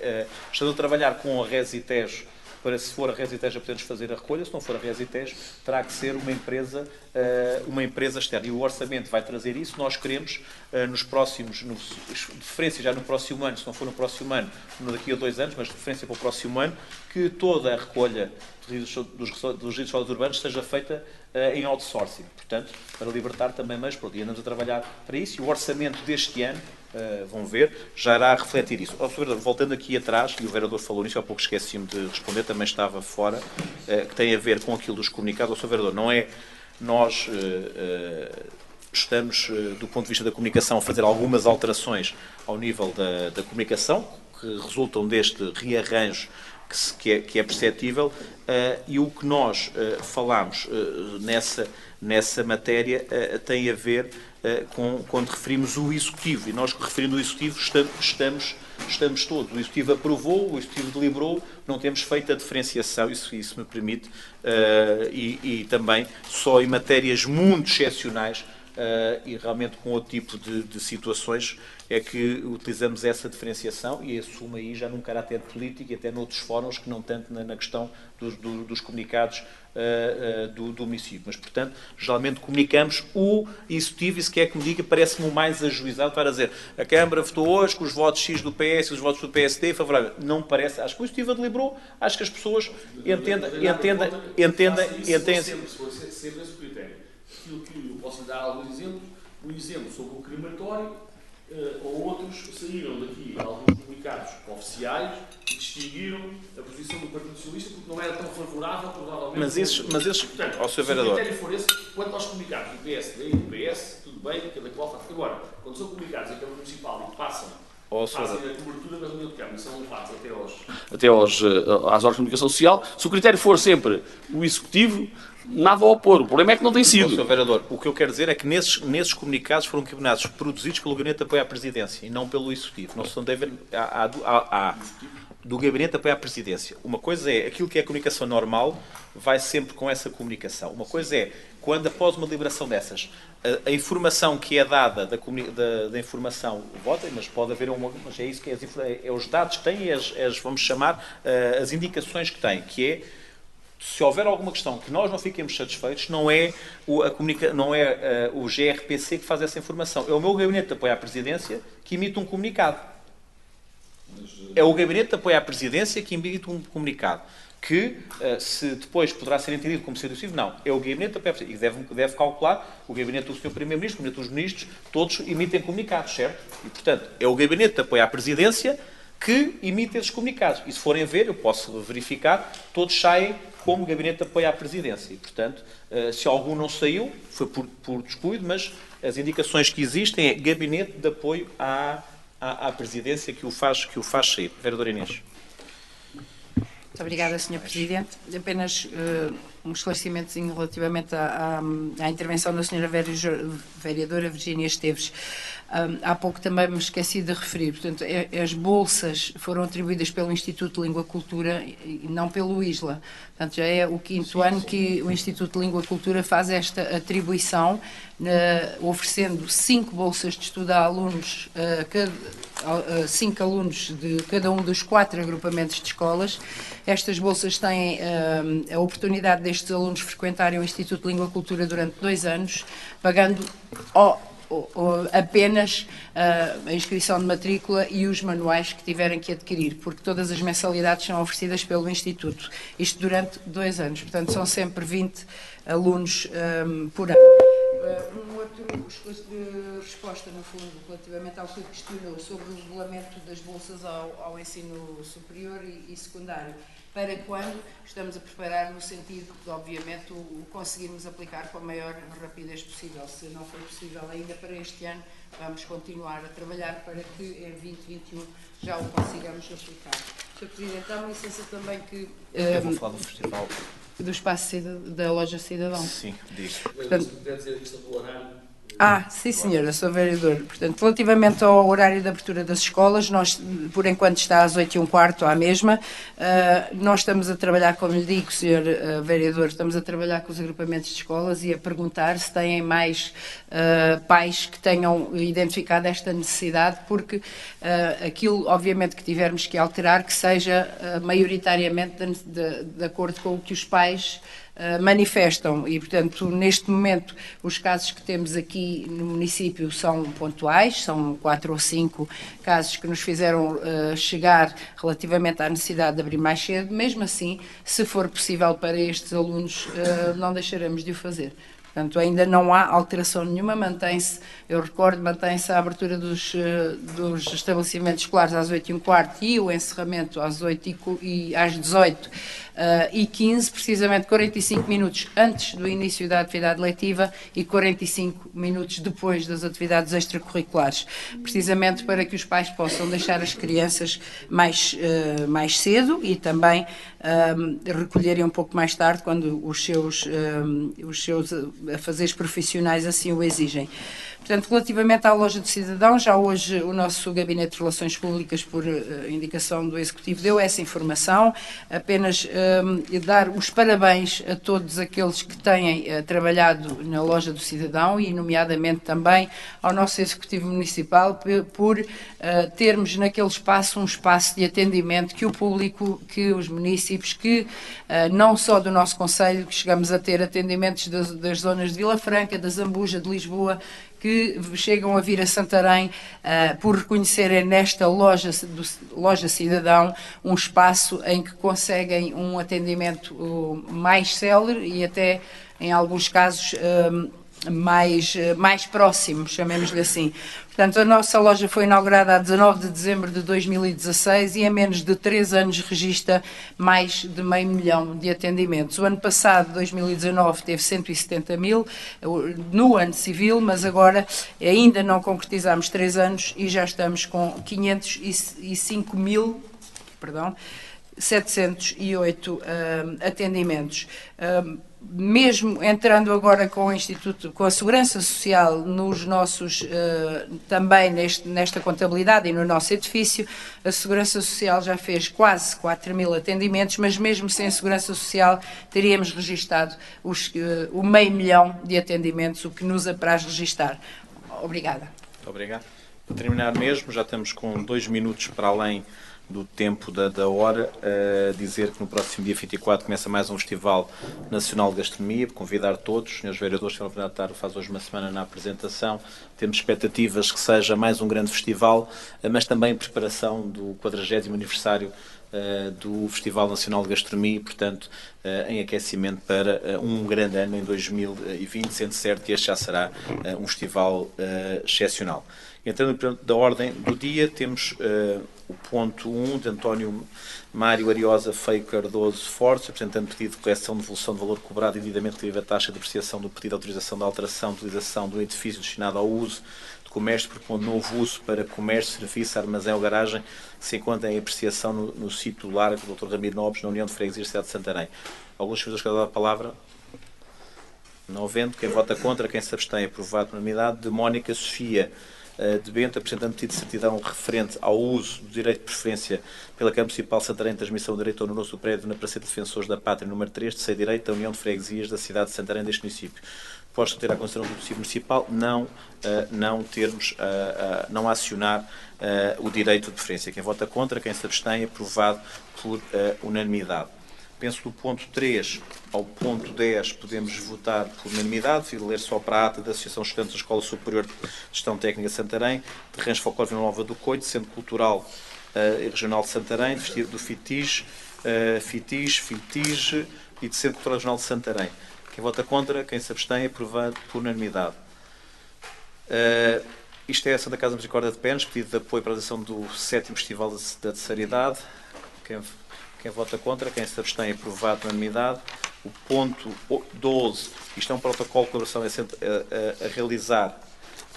estando a trabalhar com a Resitejo, para, se for a Resitejo, podemos fazer a recolha, se não for a Resitejo, terá que ser uma empresa externa. E o orçamento vai trazer isso. Nós queremos, nos próximos, de preferência já no próximo ano, se não for no próximo ano, daqui a 2 anos, mas de preferência para o próximo ano, que toda a recolha dos resíduos sólidos urbanos seja feita em outsourcing. Portanto, para libertar também meios, e andamos a trabalhar para isso. E o orçamento deste ano, vão ver, já irá refletir isso. Voltando aqui atrás, e o vereador falou nisso, há pouco esqueci-me de responder, também estava fora, que tem a ver com aquilo dos comunicados. Sr. Vereador, não é nós estamos, do ponto de vista da comunicação, a fazer algumas alterações ao nível da comunicação, que resultam deste rearranjo que é perceptível, e o que nós falámos nessa matéria tem a ver quando referimos o Executivo, e nós, referindo o Executivo, estamos todos. O Executivo aprovou, o Executivo deliberou, não temos feito a diferenciação, isso me permite, e também só em matérias muito excepcionais e realmente com outro tipo de situações é que utilizamos essa diferenciação e assume aí já num caráter político e até noutros fóruns que não tanto na questão dos comunicados do município. Mas, portanto, geralmente comunicamos o Executivo, isso que é que me diga, parece-me o mais ajuizado para dizer a Câmara votou hoje com os votos X do PS e os votos do PSD favorável. Não parece, acho que o Executivo deliberou, acho que as pessoas entendem sempre esse critério. Aquilo que eu posso dar alguns exemplos, um exemplo sobre o crematório, ou outros saíram daqui alguns comunicados oficiais que distinguiram a posição do Partido Socialista porque não era tão favorável, provavelmente. Mas esses portanto, ao Sr. Vereador. Se o critério for esse, quanto aos comunicados do PSD e do PS, tudo bem, cada qual faz. Agora, quando são comunicados em Câmara Municipal e passam fazem a cobertura da reunião de Câmara, são levados até às órgãos de comunicação social, se o critério for sempre o Executivo, nada a opor. O problema é que não tem sido. Sr. Vereador, o que eu quero dizer é que nesses comunicados foram comunicados produzidos pelo Gabinete de Apoio à Presidência e não pelo Executivo. Não se deve do Gabinete de Apoio à Presidência. Uma coisa é aquilo que é a comunicação normal, vai sempre com essa comunicação. Uma coisa é quando, após uma deliberação dessas, a informação que é dada da informação, votem, mas pode haver mas é isso que é os dados que têm, vamos chamar, as indicações que têm, que é se houver alguma questão que nós não fiquemos satisfeitos, não é o GRPC que faz essa informação. É o meu Gabinete de Apoio à Presidência que emite um comunicado. É o Gabinete de Apoio à Presidência que emite um comunicado. que se depois poderá ser entendido como sendo excessivo, não. É o gabinete da e deve calcular, o gabinete do Sr. Primeiro-Ministro, o gabinete dos ministros, todos emitem comunicados, certo? E, portanto, é o gabinete de apoio à presidência que emite esses comunicados. E se forem ver, eu posso verificar, todos saem como gabinete de apoio à presidência. E, portanto, se algum não saiu, foi por descuido, mas as indicações que existem é gabinete de apoio à presidência que o faz sair. Vereadora Inês. Muito obrigada, Sr. Presidente. Apenas um esclarecimento relativamente à intervenção da Sra. Vereadora Virgínia Esteves. Há pouco também me esqueci de referir, portanto, as bolsas foram atribuídas pelo Instituto de Língua e Cultura e não pelo ISLA. Portanto, já é o quinto ano que o Instituto de Língua e Cultura faz esta atribuição, oferecendo 5 bolsas de estudo a alunos, 5 alunos de cada um dos 4 agrupamentos de escolas. Estas bolsas têm a oportunidade destes alunos frequentarem o Instituto de Língua e Cultura durante 2 anos, pagando apenas a inscrição de matrícula e os manuais que tiverem que adquirir, porque todas as mensalidades são oferecidas pelo Instituto. Isto durante 2 anos, portanto são sempre 20 alunos por ano. Outra resposta, no fundo, relativamente ao que questionou sobre o regulamento das bolsas ao ensino superior e secundário. Para quando estamos a preparar no sentido de, obviamente, o conseguirmos aplicar com a maior rapidez possível. Se não for possível ainda para este ano, vamos continuar a trabalhar para que em 2021 já o consigamos aplicar. Sr. Presidente, dá-me licença também que... Eu vou falar do festival. Do espaço da Loja Cidadão. Sim, digo. Portanto, sim, senhora, sou vereador. Portanto, relativamente ao horário de abertura das escolas, nós, por enquanto, está às 8h15 à mesma. Nós estamos a trabalhar, como lhe digo, senhor vereador, estamos a trabalhar com os agrupamentos de escolas e a perguntar se têm mais pais que tenham identificado esta necessidade, porque aquilo, obviamente, que tivermos que alterar, que seja maioritariamente de acordo com o que os pais manifestam e, portanto, neste momento os casos que temos aqui no município são pontuais, são 4 ou 5 casos que nos fizeram chegar relativamente à necessidade de abrir mais cedo. Mesmo assim, se for possível para estes alunos, não deixaremos de o fazer. Portanto, ainda não há alteração nenhuma, mantém-se, eu recordo, mantém-se a abertura dos estabelecimentos escolares às 8h15 e o encerramento às 18h15, precisamente 45 minutos antes do início da atividade letiva e 45 minutos depois das atividades extracurriculares, precisamente para que os pais possam deixar as crianças mais cedo e também recolherem um pouco mais tarde quando os seus afazeres profissionais assim o exigem. Portanto, relativamente à Loja do Cidadão, já hoje o nosso Gabinete de Relações Públicas, por indicação do Executivo, deu essa informação. Apenas dar os parabéns a todos aqueles que têm trabalhado na Loja do Cidadão e, nomeadamente, também ao nosso Executivo Municipal por termos naquele espaço um espaço de atendimento que o público, que os municípios, que não só do nosso Conselho, que chegamos a ter atendimentos das zonas de Vila Franca, da Zambuja, de Lisboa, que chegam a vir a Santarém por reconhecerem nesta loja Cidadão um espaço em que conseguem um atendimento mais célere e até, em alguns casos, mais próximo, chamemos-lhe assim. Portanto, a nossa loja foi inaugurada a 19 de dezembro de 2016 e em menos de 3 anos registra mais de 500 mil de atendimentos. O ano passado, 2019, teve 170 mil no ano civil, mas agora ainda não concretizamos 3 anos e já estamos com 505.708 atendimentos. Mesmo entrando agora com o Instituto, com a Segurança Social nos nossos, também nesta contabilidade e no nosso edifício, a Segurança Social já fez quase 4 mil atendimentos, mas mesmo sem a Segurança Social teríamos registado o 500 mil de atendimentos, o que nos apraz registar. Obrigada. Muito obrigado. Para terminar mesmo, já estamos com 2 minutos para além do tempo da hora, dizer que no próximo dia 24 começa mais um Festival Nacional de Gastronomia, convidar todos, os senhores vereadores que tiveram a oportunidade de estar, faz hoje uma semana na apresentação, temos expectativas que seja mais um grande festival, mas também preparação do 40º aniversário do Festival Nacional de Gastronomia e, portanto, em aquecimento para um grande ano em 2020, sendo certo que este já será um festival excepcional. Entrando da ordem do dia, temos o ponto 1 de António Mário Ariosa Feio Cardoso Fortes, apresentando pedido de correção de devolução de valor cobrado indevidamente relativa à taxa de apreciação do pedido de autorização de alteração de utilização do edifício destinado ao uso de comércio, propondo novo uso para comércio, serviço, armazém ou garagem, que se encontra em apreciação no sítio largo do Dr. Ramiro Nobres, na União de Freguesias da cidade de Santarém. Alguns senhores querem dar a palavra? Não havendo. Quem vota contra, quem se abstém, aprovado por unanimidade. De Mónica Sofia de Bento, apresentando pedido de certidão referente ao uso do direito de preferência pela Câmara Municipal de Santarém, transmissão do direito ao nosso prédio na Praça de Defensores da Pátria, número 3, de direito da União de Freguesias da cidade de Santarém, deste município. Posto ter a consideração do Conselho Municipal não acionar o direito de preferência. Quem vota contra, quem se abstém, aprovado por unanimidade. Penso que do ponto 3 ao ponto 10 podemos votar por unanimidade. Vou ler só para a ata da Associação de Estudantes da Escola Superior de Gestão Técnica de Santarém, Terrenos Folclore Vila Nova do Coito, Centro Cultural e Regional de Santarém, do FITIG e de Centro Cultural Regional de Santarém. Quem vota contra, quem se abstém, aprovado por unanimidade. Isto é a Santa Casa Misericórdia de Penas, pedido de apoio para a realização do 7º Festival da Terceira Idade. Quem vota contra, quem se abstém, aprovado por unanimidade. O ponto 12, isto é um protocolo de colaboração a realizar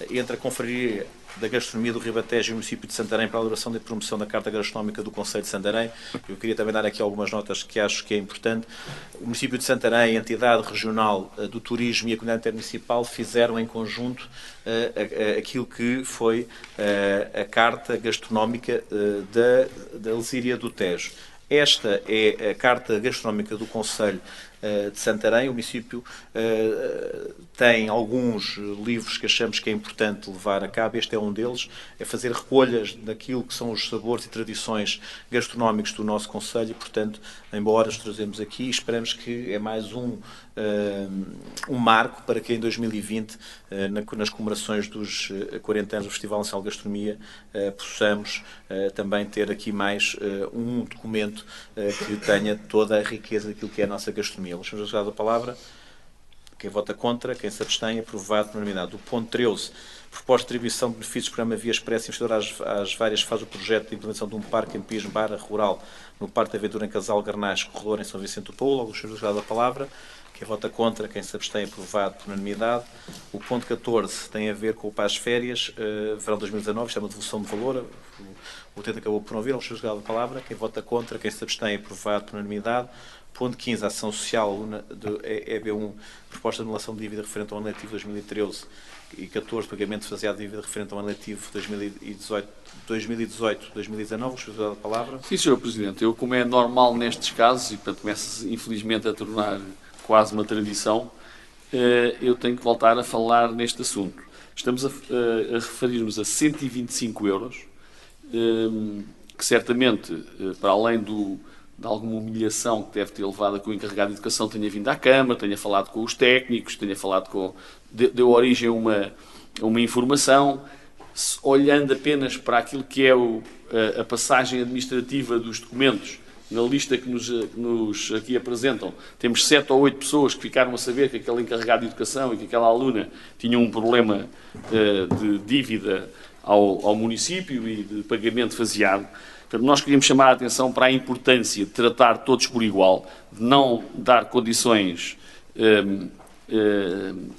entre a Confraria da Gastronomia do Ribatejo e o município de Santarém para a elaboração e promoção da Carta Gastronómica do Concelho de Santarém. Eu queria também dar aqui algumas notas que acho que é importante. O município de Santarém, a entidade regional do turismo e a comunidade intermunicipal fizeram em conjunto aquilo que foi a Carta Gastronómica da Lesíria do Tejo. Esta é a Carta Gastronómica do Concelho de Santarém. O município tem alguns livros que achamos que é importante levar a cabo. Este é um deles, é fazer recolhas daquilo que são os sabores e tradições gastronómicos do nosso concelho e, portanto, embora os trazemos aqui, esperamos que é mais um marco para que em 2020, nas comemorações dos 40 anos do Festival Nacional de Gastronomia, possamos também ter aqui mais um documento que tenha toda a riqueza daquilo que é a nossa gastronomia. Vamos dar a palavra. Quem vota contra, quem se abstém, aprovado por unanimidade. Do ponto 13, proposta de atribuição de benefícios do programa Via Expressa investidor às várias fases do projeto de implementação de um parque campismo barra rural no Parque de Aventura em Casal Garnás, Corredor em São Vicente do Paulo. Alguns senhores dar a palavra. Quem vota contra, quem se abstém, aprovado por unanimidade. O ponto 14 tem a ver com o Paz Férias, verão 2019, isto é uma devolução de valor. O utente acabou por não ouvir. Alguns senhores dar a palavra. Quem vota contra, quem se abstém, aprovado por unanimidade. Ponto 15, ação social do EB1, proposta de anulação de dívida referente ao ano letivo 2013 e 14, pagamento faseado de dívida referente ao ano letivo 2018-2019. Vos dar a palavra. Sim, Sr. Presidente. Eu, como é normal nestes casos, e portanto começa infelizmente a tornar quase uma tradição, eu tenho que voltar a falar neste assunto. Estamos a referir-nos a 125 euros, que certamente, para além de alguma humilhação que deve ter levado a que o encarregado de educação tenha vindo à Câmara, tenha falado com os técnicos, tenha falado deu origem a uma informação, olhando apenas para aquilo que é a passagem administrativa dos documentos, na lista que nos aqui apresentam, temos 7 ou 8 pessoas que ficaram a saber que aquele encarregado de educação e que aquela aluna tinha um problema de dívida ao município e de pagamento faseado. Portanto, nós queríamos chamar a atenção para a importância de tratar todos por igual, de não dar condições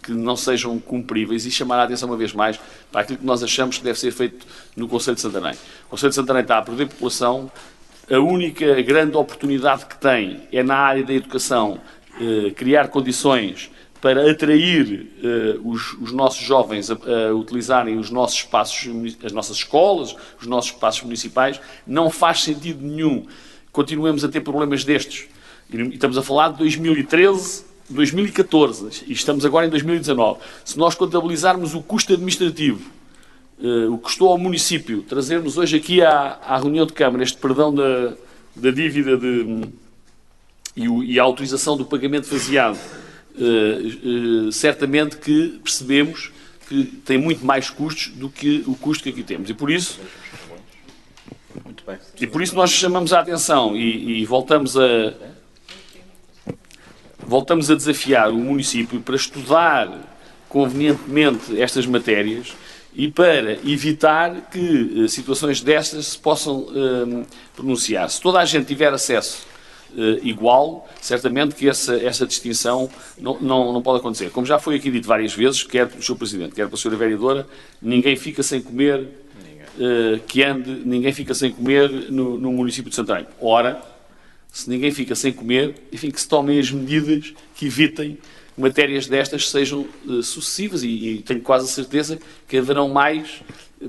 que não sejam cumpríveis e chamar a atenção uma vez mais para aquilo que nós achamos que deve ser feito no Concelho de Santarém. O Concelho de Santarém está a perder população, a única grande oportunidade que tem é na área da educação criar condições para atrair os nossos jovens a utilizarem os nossos espaços, as nossas escolas, os nossos espaços municipais. Não faz sentido nenhum continuemos a ter problemas destes. E estamos a falar de 2013, 2014 e estamos agora em 2019. Se nós contabilizarmos o custo administrativo, o que custou ao município, trazermos hoje aqui à reunião de Câmara este perdão da dívida e a autorização do pagamento faseado, certamente que percebemos que tem muito mais custos do que o custo que aqui temos. E por isso, Muito bem. E por isso nós chamamos a atenção e voltamos a desafiar o município para estudar convenientemente estas matérias e para evitar que situações destas se possam pronunciar. Se toda a gente tiver acesso igual, certamente que essa distinção não pode acontecer. Como já foi aqui dito várias vezes, quer pelo Sr. Presidente, quer pela Sra. Vereadora, ninguém fica sem comer, ninguém fica sem comer no município de Santarém. Ora, se ninguém fica sem comer, enfim, que se tomem as medidas que evitem matérias destas sejam sucessivas e tenho quase a certeza que haverão mais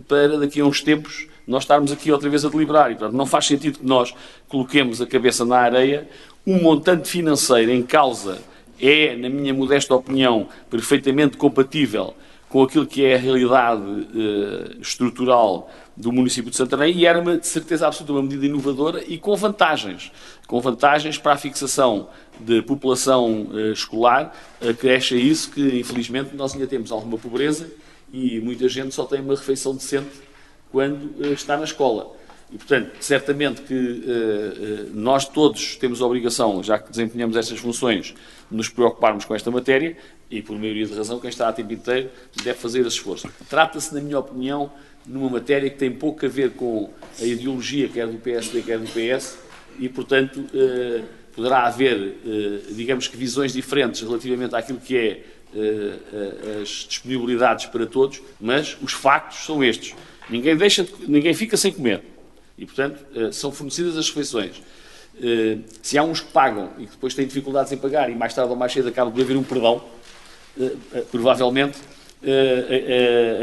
para daqui a uns tempos nós estarmos aqui outra vez a deliberar. E, portanto, não faz sentido que nós coloquemos a cabeça na areia. Um montante financeiro em causa é, na minha modesta opinião, perfeitamente compatível com aquilo que é a realidade estrutural do município de Santarém e era, de certeza absoluta, uma medida inovadora e com vantagens para a fixação de população escolar. Acresce a isso que, infelizmente, nós ainda temos alguma pobreza e muita gente só tem uma refeição decente quando está na escola. E, portanto, certamente que nós todos temos a obrigação, já que desempenhamos estas funções, de nos preocuparmos com esta matéria e, por maioria de razão, quem está a tempo inteiro deve fazer esse esforço. Trata-se, na minha opinião, numa matéria que tem pouco a ver com a ideologia, quer do PSD, quer do PS, e, portanto, poderá haver, digamos que, visões diferentes relativamente àquilo que é as disponibilidades para todos, mas os factos são estes. Ninguém fica sem comer. E, portanto, são fornecidas as refeições. Se há uns que pagam e que depois têm dificuldades em pagar e mais tarde ou mais cedo acaba por haver um perdão, provavelmente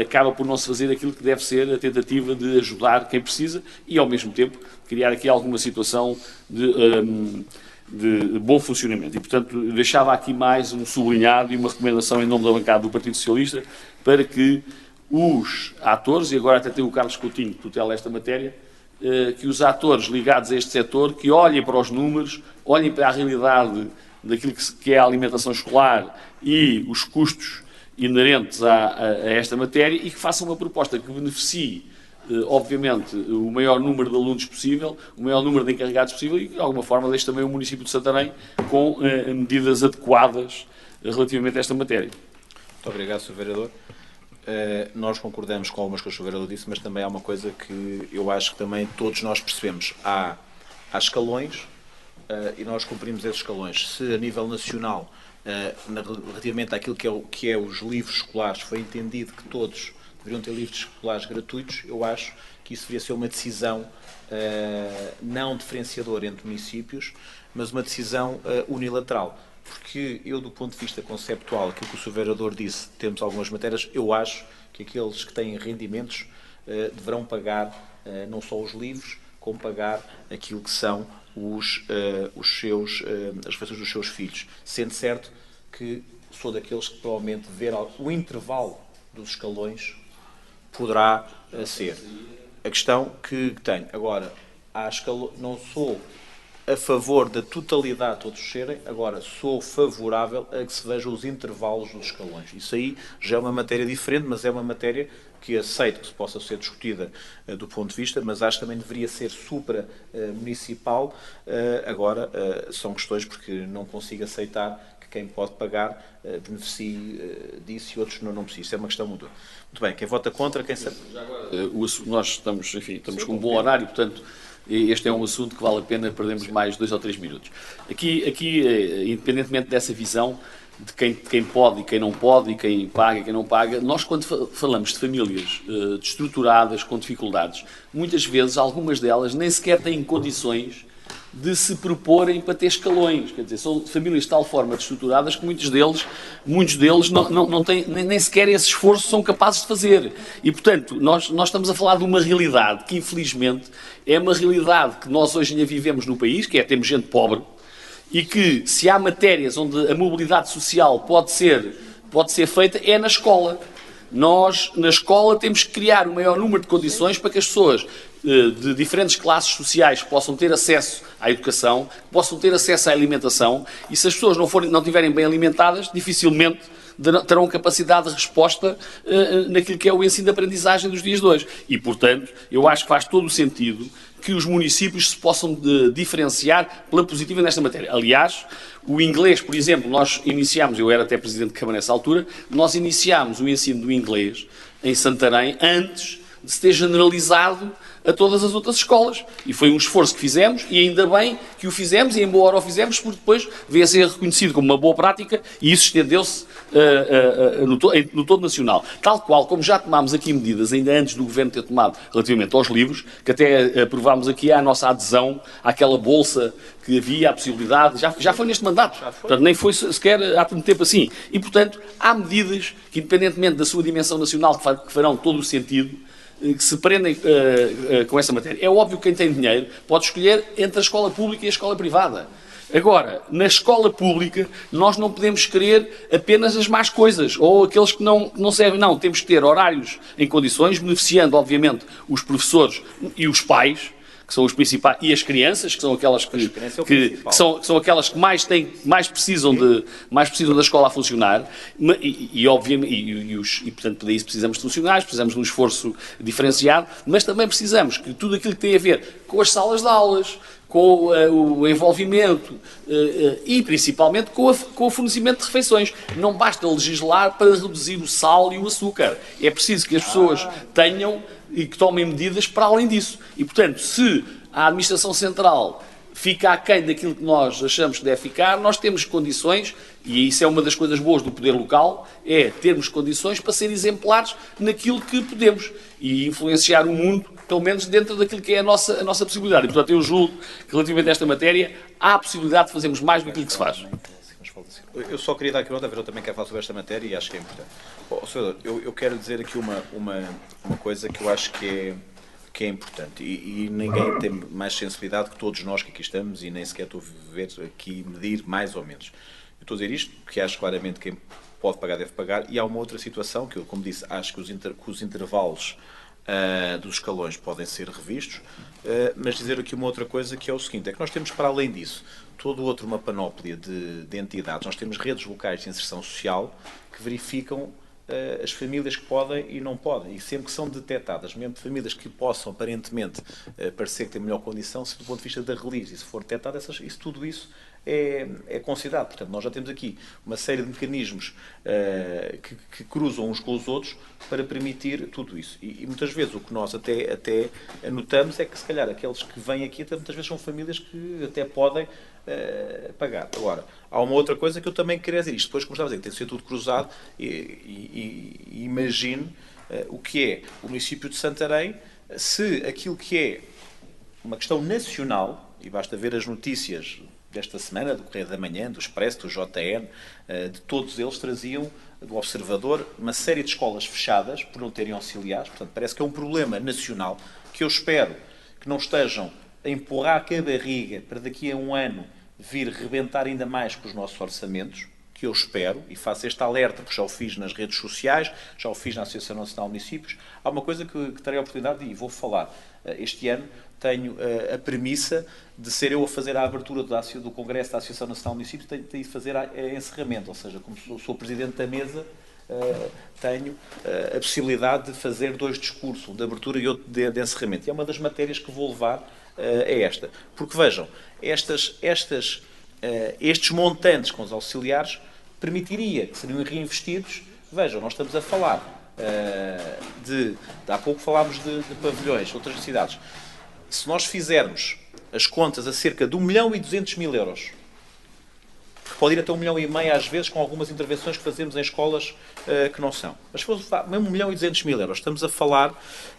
acaba por não se fazer aquilo que deve ser a tentativa de ajudar quem precisa e, ao mesmo tempo, criar aqui alguma situação de bom funcionamento. E, portanto, deixava aqui mais um sublinhado e uma recomendação em nome da bancada do Partido Socialista para que os atores, e agora até tem o Carlos Coutinho que tutela esta matéria, que os atores ligados a este setor, que olhem para os números, olhem para a realidade daquilo que é a alimentação escolar e os custos inerentes a esta matéria e que façam uma proposta que beneficie, obviamente, o maior número de alunos possível, o maior número de encarregados possível e, de alguma forma, deixe também o município de Santarém com medidas adequadas relativamente a esta matéria. Muito obrigado, Sr. Vereador. Nós concordamos com algumas coisas que o Vereador disse, mas também há uma coisa que eu acho que também todos nós percebemos. Há escalões e nós cumprimos esses escalões. Se a nível nacional, relativamente àquilo que é os livros escolares, foi entendido que todos deveriam ter livros escolares gratuitos, eu acho que isso deveria ser uma decisão não diferenciadora entre municípios, mas uma decisão unilateral. Porque eu, do ponto de vista conceptual, aquilo que o Sr. Vereador disse, temos algumas matérias, eu acho que aqueles que têm rendimentos deverão pagar não só os livros, como pagar aquilo que são as refeições dos seus filhos. Sendo certo que sou daqueles que provavelmente ver o intervalo dos escalões poderá ser. A questão que tenho, agora, não sou a favor da totalidade de todos serem, agora sou favorável a que se vejam os intervalos dos escalões. Isso aí já é uma matéria diferente, mas é uma matéria que aceito que se possa ser discutida do ponto de vista, mas acho que também deveria ser supra-municipal. Agora, são questões porque não consigo aceitar que quem pode pagar beneficie disso e outros não precisam. Isso é uma questão mútua. Muito bem, quem vota contra, quem sabe... Nós estamos com um bom horário, portanto... Este é um assunto que vale a pena perdermos mais 2 ou 3 minutos. Aqui, independentemente dessa visão de quem pode e quem não pode, e quem paga e quem não paga, nós quando falamos de famílias destruturadas, com dificuldades, muitas vezes, algumas delas nem sequer têm condições de se proporem para ter escalões. Quer dizer, são famílias de tal forma destruturadas que muitos deles não têm, nem sequer esse esforço são capazes de fazer. E, portanto, nós estamos a falar de uma realidade que, infelizmente, é uma realidade que nós hoje ainda vivemos no país, que é temos gente pobre, e que, se há matérias onde a mobilidade social pode ser feita, é na escola. Nós, na escola, temos que criar o maior número de condições para que as pessoas de diferentes classes sociais possam ter acesso à educação, possam ter acesso à alimentação, e se as pessoas não estiverem bem alimentadas, dificilmente terão capacidade de resposta naquilo que é o ensino de aprendizagem dos dias de hoje. E, portanto, eu acho que faz todo o sentido que os municípios se possam diferenciar pela positiva nesta matéria. Aliás, o inglês, por exemplo, nós iniciámos, eu era até Presidente de Câmara nessa altura, nós iniciámos o ensino do inglês em Santarém antes de se ter generalizado a todas as outras escolas. E foi um esforço que fizemos, e ainda bem que o fizemos, e em boa hora o fizemos, porque depois veio a ser reconhecido como uma boa prática, e isso estendeu-se no todo nacional. Tal qual, como já tomámos aqui medidas, ainda antes do Governo ter tomado relativamente aos livros, que até aprovámos aqui a nossa adesão àquela bolsa que havia, a possibilidade, já foi neste mandato, portanto nem foi sequer há tanto tempo assim. E, portanto, há medidas que, independentemente da sua dimensão nacional, que farão todo o sentido, que se prendem com essa matéria. É óbvio que quem tem dinheiro pode escolher entre a escola pública e a escola privada. Agora, na escola pública, nós não podemos querer apenas as más coisas, ou aqueles que não servem. Não, temos que ter horários em condições, beneficiando, obviamente, os professores e os pais, que são os principais, e as crianças, que são aquelas que são aquelas que mais precisam da escola a funcionar, e portanto, para isso precisamos de funcionários, precisamos de um esforço diferenciado, mas também precisamos que tudo aquilo que tem a ver com as salas de aulas, com o envolvimento e, principalmente, com o fornecimento de refeições. Não basta legislar para reduzir o sal e o açúcar. É preciso que as pessoas tenham e que tomem medidas para além disso. E, portanto, se a Administração Central fica aquém daquilo que nós achamos que deve ficar, nós temos condições, e isso é uma das coisas boas do poder local, é termos condições para ser exemplares naquilo que podemos e influenciar o mundo, pelo menos dentro daquilo que é a nossa possibilidade. E, portanto, eu julgo que, relativamente a esta matéria, há a possibilidade de fazermos mais do que aquilo que se faz. Eu só queria dar aqui nota, eu também quero falar sobre esta matéria e acho que é importante. Senhor, eu quero dizer aqui uma coisa que eu acho que é importante e ninguém tem mais sensibilidade que todos nós que aqui estamos e nem sequer estou a ver aqui medir mais ou menos. Eu estou a dizer isto porque acho claramente que quem pode pagar deve pagar e há uma outra situação que eu, como disse, acho que os intervalos dos escalões podem ser revistos, mas dizer aqui uma outra coisa que é o seguinte, é que nós temos para além disso todo outro uma panóplia de entidades, nós temos redes locais de inserção social que verificam as famílias que podem e não podem, e sempre que são detectadas, mesmo famílias que possam aparentemente parecer que têm melhor condição, se do ponto de vista da religião, se for detectado, tudo isso é considerado. Portanto, nós já temos aqui uma série de mecanismos que cruzam uns com os outros para permitir tudo isso. E muitas vezes o que nós até notamos é que, se calhar, aqueles que vêm aqui até, muitas vezes são famílias que até podem pagar. Agora, há uma outra coisa que eu também queria dizer. Isto depois, como estava a dizer, tem que ser tudo cruzado e imagine o que é o município de Santarém, se aquilo que é uma questão nacional, e basta ver as notícias desta semana, do Correio da Manhã, do Expresso, do JN, de todos eles traziam, do Observador, uma série de escolas fechadas por não terem auxiliares. Portanto, parece que é um problema nacional que eu espero que não estejam a empurrar com a barriga para daqui a um ano vir rebentar ainda mais com os nossos orçamentos, que eu espero, e faço este alerta, porque já o fiz nas redes sociais, já o fiz na Associação Nacional de Municípios. Há uma coisa que terei a oportunidade e vou falar. Este ano tenho a premissa de ser eu a fazer a abertura do Congresso da Associação Nacional de Municípios, tenho de fazer encerramento, ou seja, como sou Presidente da mesa, tenho a possibilidade de fazer 2 discursos, um de abertura e outro de encerramento. E é uma das matérias que vou levar a esta. Porque, vejam, estes montantes com os auxiliares permitiria que seriam reinvestidos. Vejam, nós estamos a falar há pouco falámos de pavilhões, outras cidades. Se nós fizermos as contas a cerca de 1.200.000 euros, pode ir até 1,5 milhão às vezes com algumas intervenções que fazemos em escolas que não são. Mas se fosse mesmo 1.200.000 euros, estamos a falar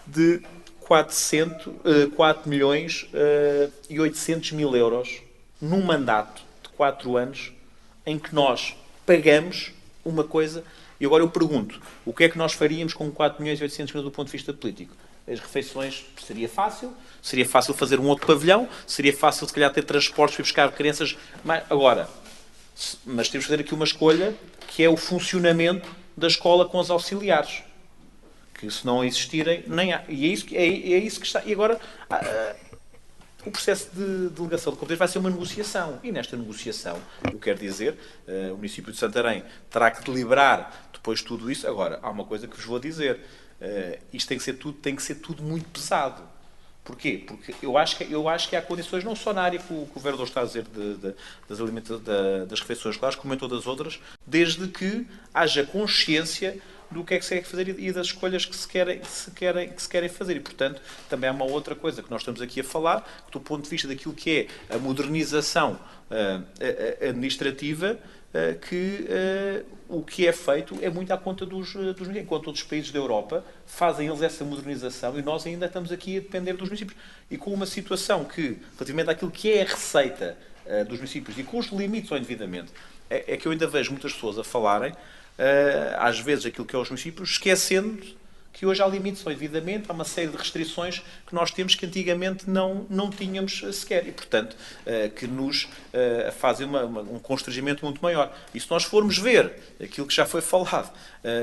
de 4.800.000 euros num mandato de 4 anos em que nós pagamos uma coisa. E agora eu pergunto, o que é que nós faríamos com 4.800.000 do ponto de vista político? As refeições seria fácil fazer um outro pavilhão, seria fácil se calhar ter transportes para buscar crianças. Agora, mas temos que fazer aqui uma escolha que é o funcionamento da escola com os auxiliares. Que se não existirem, nem há. E é isso que está. E agora, o processo de delegação de competências vai ser uma negociação. E nesta negociação, eu quero dizer, o município de Santarém terá que deliberar depois de tudo isso. Agora, há uma coisa que vos vou dizer. Isto tem que ser tudo muito pesado. Porquê? Porque eu acho que há condições, não só na área que o vereador está a dizer das refeições escolares, como em todas as outras, desde que haja consciência do que é que se quer fazer e das escolhas que se querem fazer. E, portanto, também há uma outra coisa que nós estamos aqui a falar, que do ponto de vista daquilo que é a modernização administrativa, que o que é feito é muito à conta dos enquanto outros países da Europa fazem eles essa modernização e nós ainda estamos aqui a depender dos municípios. E com uma situação que, relativamente àquilo que é a receita dos municípios e com os limites ao endividamento, é que eu ainda vejo muitas pessoas a falarem, às vezes, aquilo que é os municípios, esquecendo que hoje há limites ao endividamento, há uma série de restrições que nós temos que antigamente não tínhamos sequer e, portanto, que nos fazem um constrangimento muito maior. E se nós formos ver aquilo que já foi falado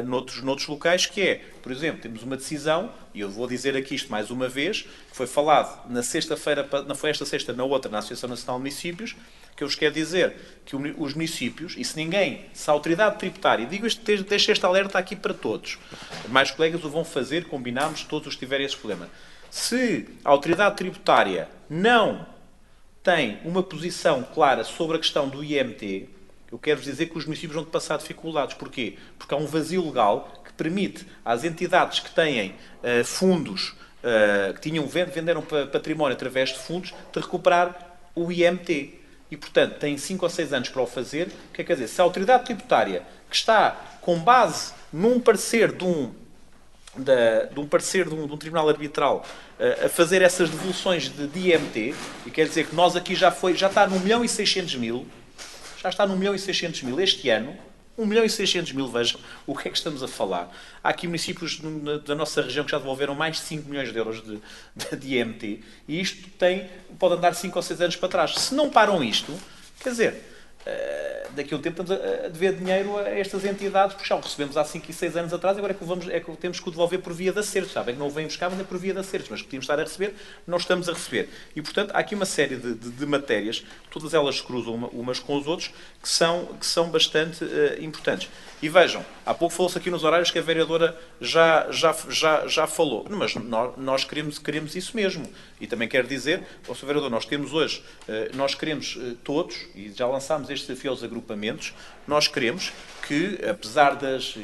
noutros locais, que é, por exemplo, temos uma decisão, e eu vou dizer aqui isto mais uma vez, que foi falado na sexta-feira, não foi esta sexta, na outra, na Associação Nacional de Municípios, que eu vos quero dizer que os municípios, e se a autoridade tributária, digo isto, deixo este alerta aqui para todos, mais colegas o vão fazer, combinamos, todos os que tiverem esse problema. Se a autoridade tributária não tem uma posição clara sobre a questão do IMT, eu quero-vos dizer que os municípios vão passar dificuldades. Porquê? Porque há um vazio legal que permite às entidades que têm fundos, que venderam património através de fundos, de recuperar o IMT. E, portanto, têm 5 ou 6 anos para o fazer. O que quer dizer? Se a autoridade tributária, que está com base num parecer de um tribunal arbitral a fazer essas devoluções de IMT, e quer dizer que nós aqui já está no 1.600.000, já está no 1.600.000 este ano, 1.600.000, vejam o que é que estamos a falar. Há aqui municípios da nossa região que já devolveram mais de 5 milhões de euros de IMT, e isto pode andar 5 ou 6 anos para trás. Se não param isto, quer dizer, daqui a um tempo estamos a dever dinheiro a estas entidades, porque já o recebemos há 5 e 6 anos atrás, agora é que temos que o devolver por via de acertos. Sabem que não o vêm buscar, mas é por via de acertos, mas que podíamos estar a receber, não estamos a receber. E, portanto, há aqui uma série de matérias, todas elas se cruzam umas com os outros, que são bastante importantes. E vejam, há pouco falou-se aqui nos horários que a vereadora já falou, mas nós queremos isso mesmo. E também quero dizer, ao Sr. Vereador, nós temos hoje, nós queremos todos, e já lançámos este desafio aos agrupamentos, nós queremos que, apesar das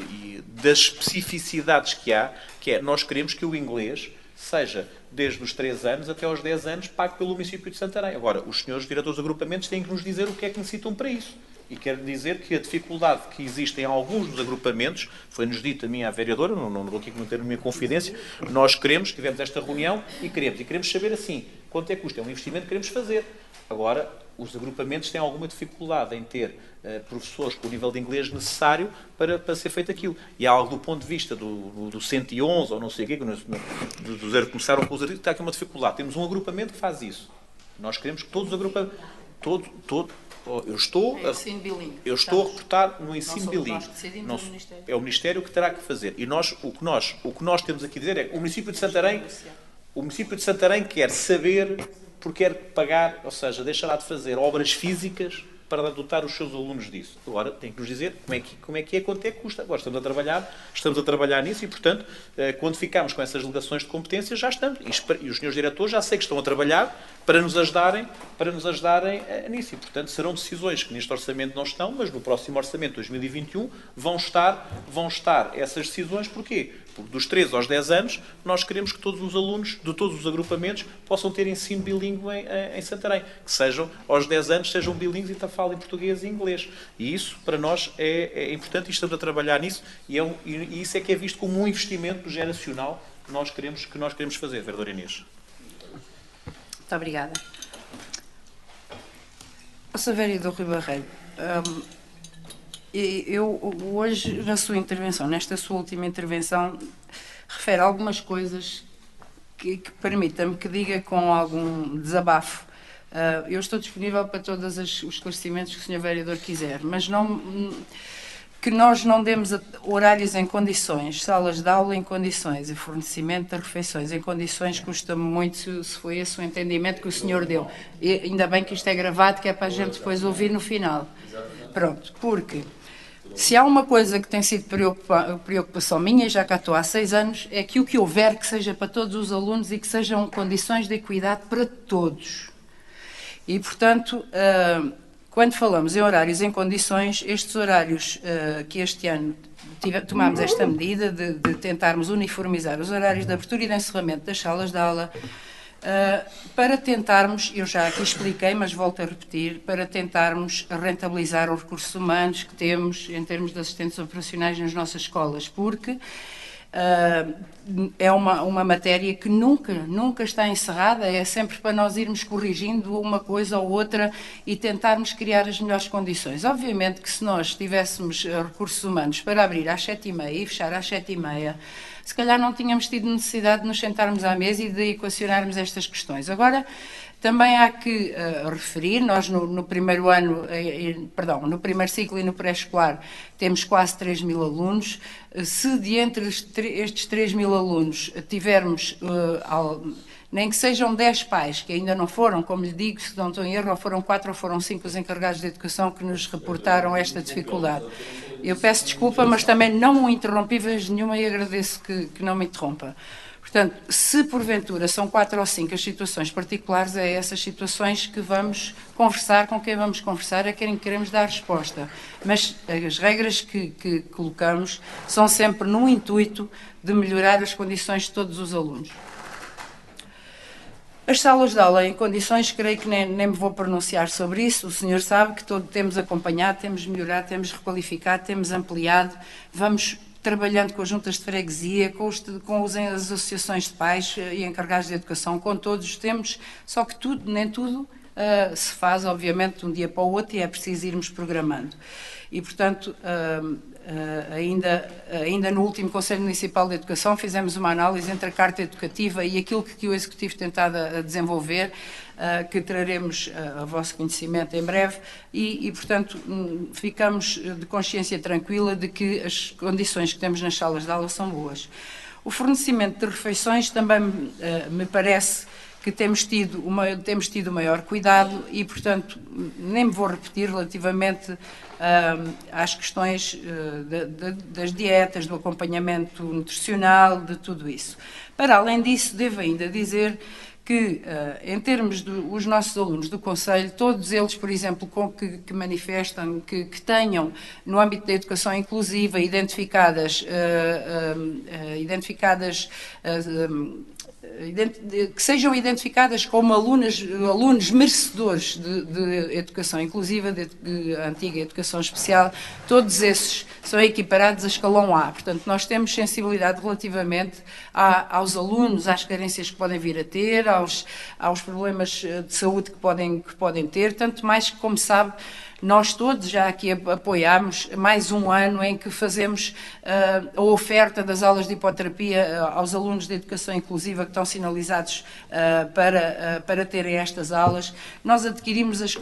especificidades que há, nós queremos que o inglês seja, desde os 3 anos até aos 10 anos, pago pelo município de Santarém. Agora, os senhores diretores de agrupamentos têm que nos dizer o que é que necessitam para isso. E quero dizer que a dificuldade que existe em alguns dos agrupamentos, foi-nos dito a mim, à vereadora, não vou aqui manter a minha confidência, nós tivemos esta reunião e queremos saber assim, quanto é que custa, é um investimento que queremos fazer. Agora, os agrupamentos têm alguma dificuldade em ter professores com o nível de inglês necessário para ser feito aquilo. E há algo do ponto de vista do 111, ou não sei o quê, começaram com os artigos, está aqui uma dificuldade. Temos um agrupamento que faz isso. Nós queremos que todos os agrupamentos... Eu estou a reportar no ensino bilíngue. É o Ministério que terá que fazer. E o que nós temos aqui a dizer é que o município de Santarém quer saber porque quer pagar, ou seja, deixará de fazer obras físicas para dotar os seus alunos disso. Agora tem que nos dizer como é que é, quanto é que custa. Agora estamos a trabalhar nisso e, portanto, quando ficamos com essas delegações de competências, já estamos. E os senhores diretores já sei que estão a trabalhar para nos ajudarem nisso. E, portanto, serão decisões que neste orçamento não estão, mas no próximo orçamento de 2021 vão estar essas decisões. Porquê? Porque dos 3 aos 10 anos, nós queremos que todos os alunos de todos os agrupamentos possam ter ensino bilíngue em Santarém. Que sejam, aos 10 anos, sejam bilíngues e falem português e inglês. E isso, para nós, é importante e estamos a trabalhar nisso. E isso é que é visto como um investimento geracional que nós queremos fazer, vereadora Inês. Muito obrigada. Sr. Vereador Rui Barreiro, eu hoje, na sua intervenção, nesta sua última intervenção, refere algumas coisas que permita-me que diga com algum desabafo. Eu estou disponível para todos os esclarecimentos que o Sr. Vereador quiser, mas não que nós não demos horários em condições, salas de aula em condições e fornecimento de refeições em condições custa-me muito, se foi esse o entendimento que o senhor deu. E ainda bem que isto é gravado, que é para a gente depois ouvir no final. Pronto, porque se há uma coisa que tem sido preocupação minha, e já cá estou há 6 anos, é que o que houver que seja para todos os alunos e que sejam condições de equidade para todos. E, portanto, quando falamos em horários em condições, estes horários que este ano tomámos esta medida de tentarmos uniformizar os horários de abertura e de encerramento das salas de aula, para tentarmos, eu já aqui expliquei, mas volto a repetir, para tentarmos rentabilizar os recursos humanos que temos em termos de assistentes operacionais nas nossas escolas, porque é uma matéria que nunca está encerrada, é sempre para nós irmos corrigindo uma coisa ou outra e tentarmos criar as melhores condições. Obviamente que se nós tivéssemos recursos humanos para abrir às 7h30 e fechar às 7h30, se calhar não tínhamos tido necessidade de nos sentarmos à mesa e de equacionarmos estas questões. Agora, também há que referir, nós no primeiro ano, no primeiro ciclo e no pré-escolar temos quase 3.000 alunos. Se de entre estes 3.000 alunos tivermos, nem que sejam 10 pais, que ainda não foram, como lhe digo, se não estou em erro, ou foram 4 ou foram 5 os encarregados de educação que nos reportaram esta dificuldade. Eu peço desculpa, mas também não o interrompi vez nenhuma e agradeço que não me interrompa. Portanto, se porventura são 4 ou 5 as situações particulares, é essas situações que vamos conversar, com quem vamos conversar, é quem queremos dar resposta. Mas as regras que colocamos são sempre no intuito de melhorar as condições de todos os alunos. As salas de aula em condições, creio que nem me vou pronunciar sobre isso, o senhor sabe que temos acompanhado, temos melhorado, temos requalificado, temos ampliado, vamos trabalhando com as juntas de freguesia, com as associações de pais e encarregados de educação, com todos temos, só que nem tudo se faz, obviamente, de um dia para o outro e é preciso irmos programando. E, portanto, ainda no último Conselho Municipal de Educação fizemos uma análise entre a Carta Educativa e aquilo que o Executivo tentava desenvolver, que traremos a vosso conhecimento em breve e, portanto, ficamos de consciência tranquila de que as condições que temos nas salas de aula são boas. O fornecimento de refeições também me parece que temos tido maior cuidado e, portanto, nem me vou repetir relativamente às questões das dietas, do acompanhamento nutricional, de tudo isso. Para além disso, devo ainda dizer que, em termos dos nossos alunos do Conselho, todos eles, por exemplo, que manifestam, que tenham, no âmbito da educação inclusiva, que sejam identificadas como alunos merecedores de educação inclusiva, de antiga educação especial, todos esses são equiparados a escalão A. Portanto, nós temos sensibilidade relativamente aos alunos, às carências que podem vir a ter, aos problemas de saúde que podem ter, tanto mais que, como sabe, nós todos já aqui apoiámos mais um ano em que fazemos a oferta das aulas de hipoterapia aos alunos de educação inclusiva que estão sinalizados para terem estas aulas. Nós adquirimos as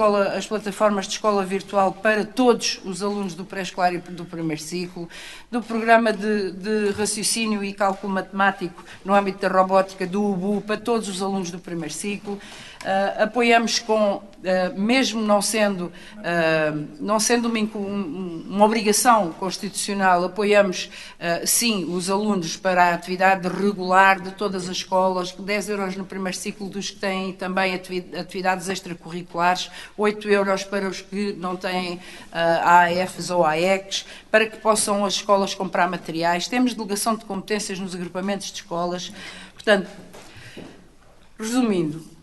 plataformas de escola virtual para todos os alunos do pré-escolar e do primeiro ciclo, do programa de raciocínio e cálculo matemático no âmbito da robótica do UBU para todos os alunos do primeiro ciclo. Apoiamos mesmo não sendo uma obrigação constitucional, apoiamos sim os alunos para a atividade regular de todas as escolas, 10 euros no primeiro ciclo dos que têm também atividades extracurriculares, 8 euros para os que não têm AAFs ou AECs, para que possam as escolas comprar materiais. Temos delegação de competências nos agrupamentos de escolas. Portanto, resumindo,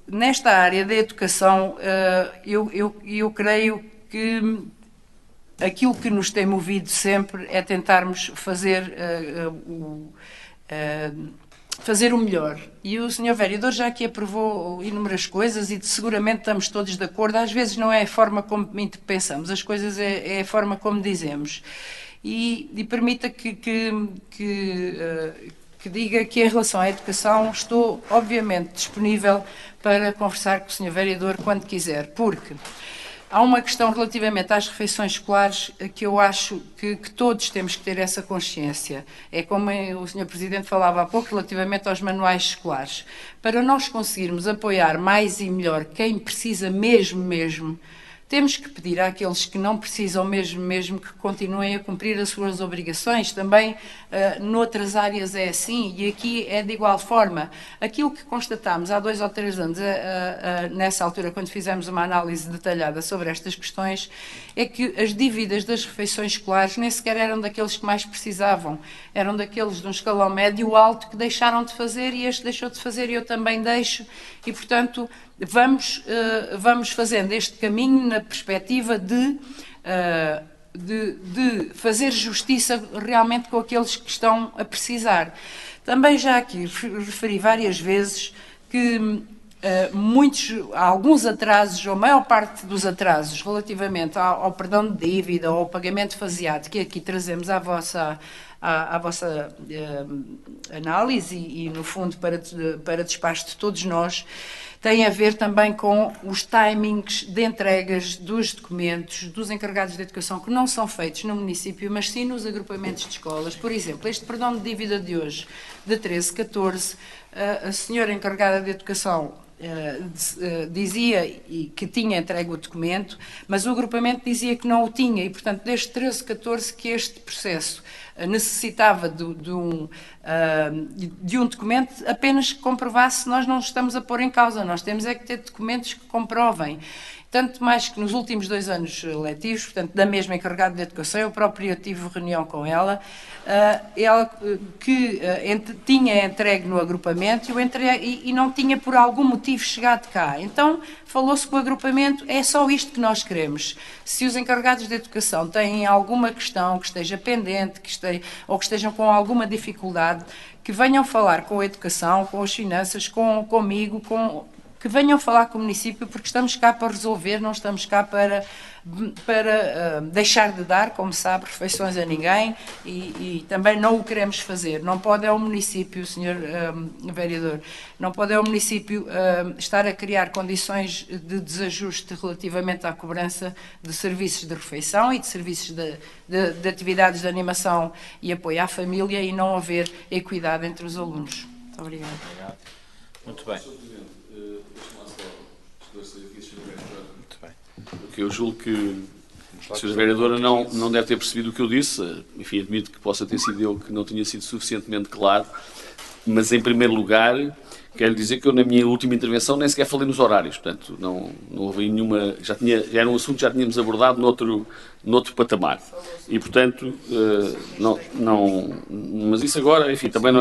nesta área da educação, eu creio que aquilo que nos tem movido sempre é tentarmos fazer o melhor. E o Sr. Vereador já aqui aprovou inúmeras coisas e seguramente estamos todos de acordo. Às vezes não é a forma como pensamos, as coisas é a forma como dizemos. E permita que diga que, em relação à educação, estou, obviamente, disponível para conversar com o Sr. Vereador quando quiser, porque Há uma questão relativamente às refeições escolares que eu acho que todos temos que ter essa consciência. É como o Sr. Presidente falava há pouco relativamente aos manuais escolares. Para nós conseguirmos apoiar mais e melhor quem precisa mesmo, temos que pedir àqueles que não precisam mesmo que continuem a cumprir as suas obrigações. Também noutras áreas é assim e aqui é de igual forma. Aquilo que constatámos há 2 ou 3 anos, nessa altura, quando fizemos uma análise detalhada sobre estas questões, é que as dívidas das refeições escolares nem sequer eram daqueles que mais precisavam. Eram daqueles de um escalão médio alto que deixaram de fazer e este deixou de fazer e eu também deixo. E, portanto, vamos fazendo este caminho na perspectiva de fazer justiça realmente com aqueles que estão a precisar. Também já aqui referi várias vezes que alguns atrasos, ou a maior parte dos atrasos relativamente ao perdão de dívida ou ao pagamento faseado que aqui trazemos à vossa análise e, no fundo, para despacho de todos nós, tem a ver também com os timings de entregas dos documentos dos encarregados de educação que não são feitos no município, mas sim nos agrupamentos de escolas. Por exemplo, este perdão de dívida de hoje, de 13/14, a senhora encarregada de educação dizia que tinha entregue o documento, mas o agrupamento dizia que não o tinha e, portanto, desde 13/14 que este processo necessitava de um documento apenas que comprovasse nós não estamos a pôr em causa, nós temos é que ter documentos que comprovem. Tanto mais que nos últimos 2 anos letivos, portanto, da mesma encarregada de educação, eu própria tive reunião com ela, que tinha entregue no agrupamento e não tinha por algum motivo chegado cá. Então, falou-se com o agrupamento, é só isto que nós queremos. Se os encarregados de educação têm alguma questão que esteja pendente, ou que estejam com alguma dificuldade, que venham falar com a educação, com as finanças, comigo, que venham falar com o município, porque estamos cá para resolver, não estamos cá para deixar de dar, como sabe, refeições a ninguém e também não o queremos fazer. Não pode o município, Sr. Vereador, não pode o município estar a criar condições de desajuste relativamente à cobrança de serviços de refeição e de serviços de atividades de animação e apoio à família e não haver equidade entre os alunos. Muito obrigada. Muito bem. Porque eu julgo que a Sra. Vereadora não deve ter percebido o que eu disse. Enfim, admito que possa ter sido eu que não tinha sido suficientemente claro, mas em primeiro lugar quero dizer que eu na minha última intervenção nem sequer falei nos horários, portanto não houve nenhuma, já era um assunto que já tínhamos abordado noutro patamar e portanto mas isso agora, enfim, também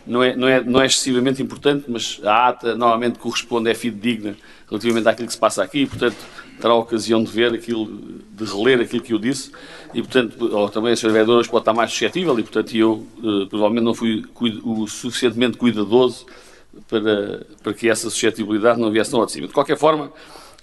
não é excessivamente importante, mas a ata normalmente corresponde, é fidedigna relativamente àquilo que se passa aqui e portanto terá a ocasião de ver aquilo, de reler aquilo que eu disse e portanto também a Sra. Vereadora hoje pode estar mais suscetível e portanto eu provavelmente não fui o suficientemente cuidadoso para que essa suscetibilidade não viesse tão ao de cima. De qualquer forma,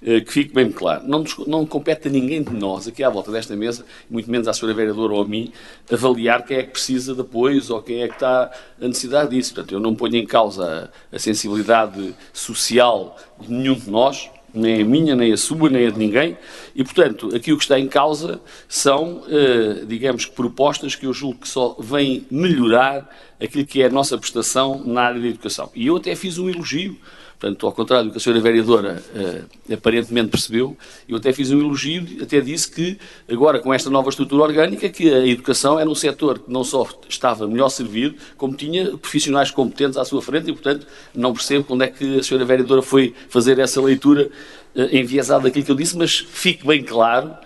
que fique bem claro, não compete a ninguém de nós, aqui à volta desta mesa, muito menos à Sra. Vereadora ou a mim, avaliar quem é que precisa de apoios ou quem é que está a necessidade disso. Portanto, eu não ponho em causa a sensibilidade social de nenhum de nós, nem a minha, nem a sua, nem a de ninguém, e, portanto, aqui o que está em causa são, digamos que, propostas que eu julgo que só vêm melhorar aquilo que é a nossa prestação na área da educação. E eu até fiz um elogio, portanto, ao contrário do que a Sra. Vereadora aparentemente percebeu, eu até fiz um elogio, até disse que, agora com esta nova estrutura orgânica, que a educação era um setor que não só estava melhor servido, como tinha profissionais competentes à sua frente e, portanto, não percebo quando é que a Sra. Vereadora foi fazer essa leitura enviesada daquilo que eu disse, mas fique bem claro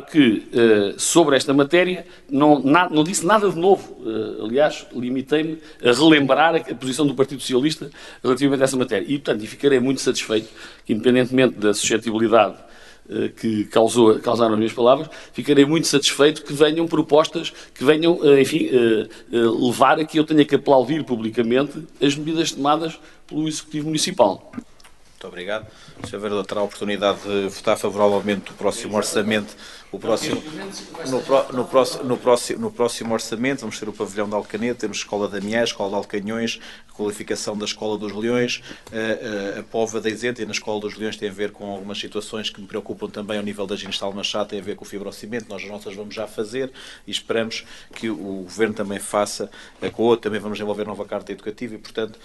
que sobre esta matéria não disse nada de novo. Aliás, limitei-me a relembrar a posição do Partido Socialista relativamente a essa matéria. E, portanto, ficarei muito satisfeito que, independentemente da suscetibilidade que causaram as minhas palavras, ficarei muito satisfeito que venham propostas que venham, enfim, levar a que eu tenha que aplaudir publicamente as medidas tomadas pelo Executivo Municipal. Muito obrigado. O Sr. Vereador terá a oportunidade de votar favoravelmente o próximo orçamento No próximo orçamento vamos ter o pavilhão de Alcanete, temos a Escola da Mié, a Escola de Alcanhões, a qualificação da Escola dos Leões, a Póvoa da Isenta, e na Escola dos Leões tem a ver com algumas situações que me preocupam também ao nível da Ginestal Machado, tem a ver com o fibrocimento, nós as nossas vamos já fazer e esperamos que o Governo também faça com o outro, também vamos desenvolver nova carta educativa e, portanto,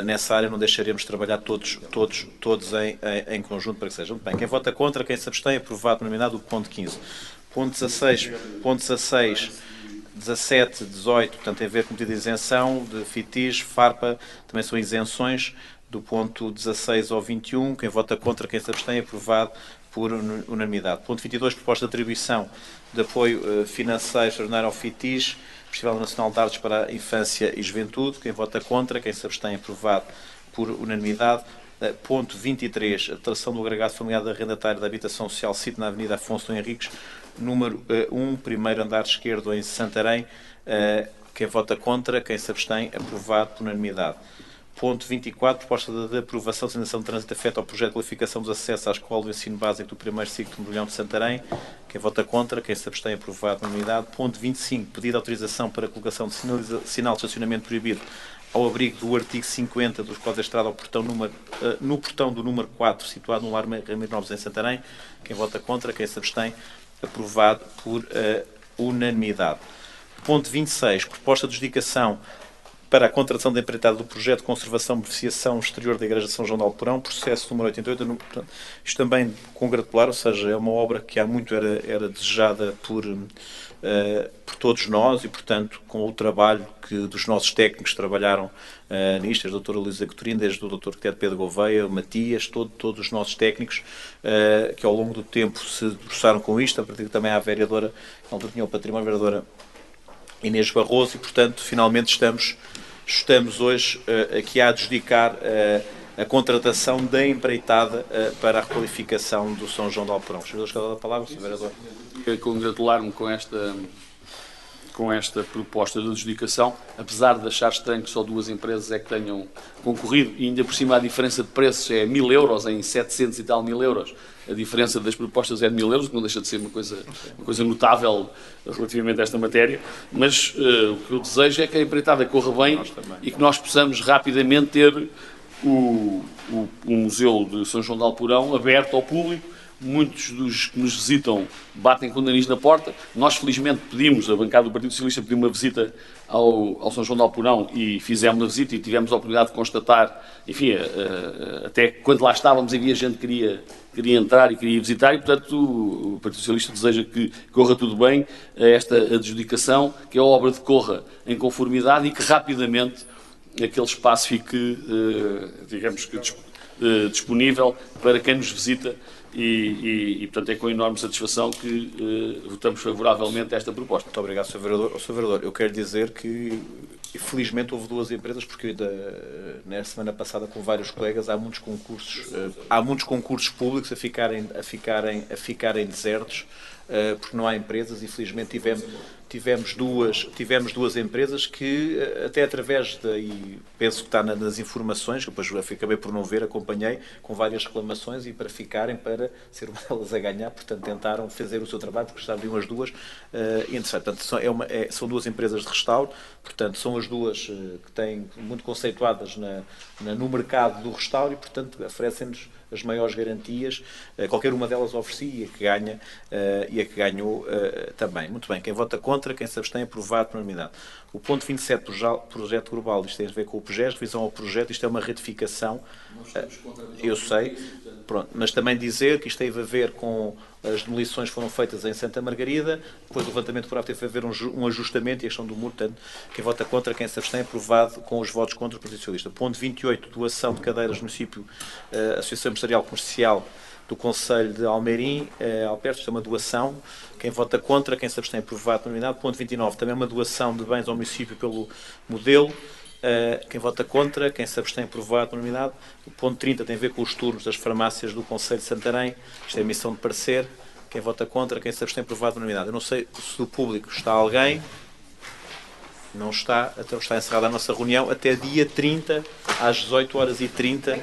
nessa área não deixaremos de trabalhar todos em conjunto para que seja. Muito bem, quem vota contra, quem se abstém, aprovado nominado o ponto 15. Ponto 16, 17, 18, portanto tem a ver com medida de isenção de FITIS, FARPA, também são isenções do ponto 16 ao 21. Quem vota contra, quem se abstém, aprovado por unanimidade. Ponto 22, proposta de atribuição de apoio financeiro extraordinário ao FITIS, Festival Nacional de Artes para a Infância e Juventude. Quem vota contra, quem se abstém, aprovado por unanimidade. Ponto 23, a dotação do agregado familiar da arrendatária da habitação social, sítio na Avenida Afonso Henriques, número 1, primeiro andar esquerdo em Santarém. Quem vota contra, quem se abstém, aprovado por unanimidade. Ponto 24, proposta de aprovação de designação de trânsito afeta ao projeto de qualificação dos acessos à escola do ensino básico do primeiro ciclo de Medulhão de Santarém. Quem vota contra, quem se abstém, aprovado por unanimidade. Ponto 25, pedido de autorização para a colocação de sinal de estacionamento proibido ao abrigo do artigo 50 dos Códigos da Estrada ao portão no portão do número 4, situado no Lar Ramiro Novos, em Santarém. Quem vota contra, quem se abstém, aprovado por unanimidade. Ponto 26, proposta de adjudicação para a contratação da empreitada do projeto de conservação e beneficiação exterior da Igreja de São João de Alporão, processo número 88. Portanto, isto também congratular, ou seja, é uma obra que há muito era desejada por todos nós e, portanto, com o trabalho dos nossos técnicos que trabalharam nisto, desde a doutora Luísa Coutinho, desde o doutor arquiteto Pedro Gouveia, o Matias, todos os nossos técnicos que ao longo do tempo se debruçaram com isto, a partir também à vereadora, que altura tinha o património, a vereadora Inês Barroso, e, portanto, finalmente estamos hoje aqui a adjudicar a contratação da empreitada para a requalificação do São João de Alporão. Os senhores querem dar a palavra, Sr. Vereador? Quero congratular-me com esta proposta de adjudicação, apesar de achar estranho que só duas empresas é que tenham concorrido, e ainda por cima a diferença de preços é 1.000 euros em 700 e tal mil euros. A diferença das propostas é de 1.000 euros, que não deixa de ser uma coisa notável relativamente a esta matéria, mas o que eu desejo é que a empreitada corra bem e que nós possamos rapidamente ter o Museu de São João de Alporão aberto ao público. Muitos dos que nos visitam batem com o nariz na porta. Nós, felizmente, a bancada do Partido Socialista pediu uma visita ao São João de Alporão e fizemos a visita e tivemos a oportunidade de constatar, enfim, até quando lá estávamos havia gente que queria entrar e queria visitar, e, portanto, o Partido Socialista deseja que corra tudo bem esta adjudicação, que a obra decorra em conformidade e que rapidamente aquele espaço fique, digamos que, disponível para quem nos visita. E, portanto, é com enorme satisfação que votamos favoravelmente a esta proposta. Muito obrigado, Sr. Vereador. Sr. Vereador, eu quero dizer que, felizmente, houve duas empresas, porque na semana passada, com vários colegas, há muitos concursos públicos a ficarem desertos, porque não há empresas, e felizmente tivemos duas empresas que, até através e penso que está nas informações, que depois acabei por não ver, acompanhei, com várias reclamações, e para ser uma delas a ganhar, portanto tentaram fazer o seu trabalho, porque já abriam as duas, e interessante. Portanto, são duas empresas de restauro, portanto são as duas que têm muito conceituadas no mercado do restauro, e, portanto, oferecem-nos as maiores garantias, qualquer uma delas oferecia e a que ganhou também. Muito bem, quem vota contra, quem se abstém, aprovado por unanimidade. O ponto 27, projeto global, isto tem a ver com o PGES, revisão ao projeto, isto é uma retificação, eu sei, pronto, mas também dizer que isto teve a ver com as demolições que foram feitas em Santa Margarida, depois do levantamento poderá ter a ver um ajustamento e a questão do muro, portanto, quem vota contra, quem se abstém, aprovado com os votos contra o Partido Socialista. Ponto 28, doação de cadeiras do município, Associação Empresarial Comercial do Conselho de Almeirim, Alperto, isto é uma doação. Quem vota contra, quem se abstém, aprovado por unanimidade. Ponto 29, também uma doação de bens ao município pelo modelo. Quem vota contra, quem se abstém, aprovado por unanimidade. O ponto 30 tem a ver com os turnos das farmácias do Conselho de Santarém. Isto é emissão de parecer. Quem vota contra, quem se abstém, aprovado por unanimidade. Eu não sei se do público está alguém. Não está, então está encerrada a nossa reunião até dia 30, às 18h30.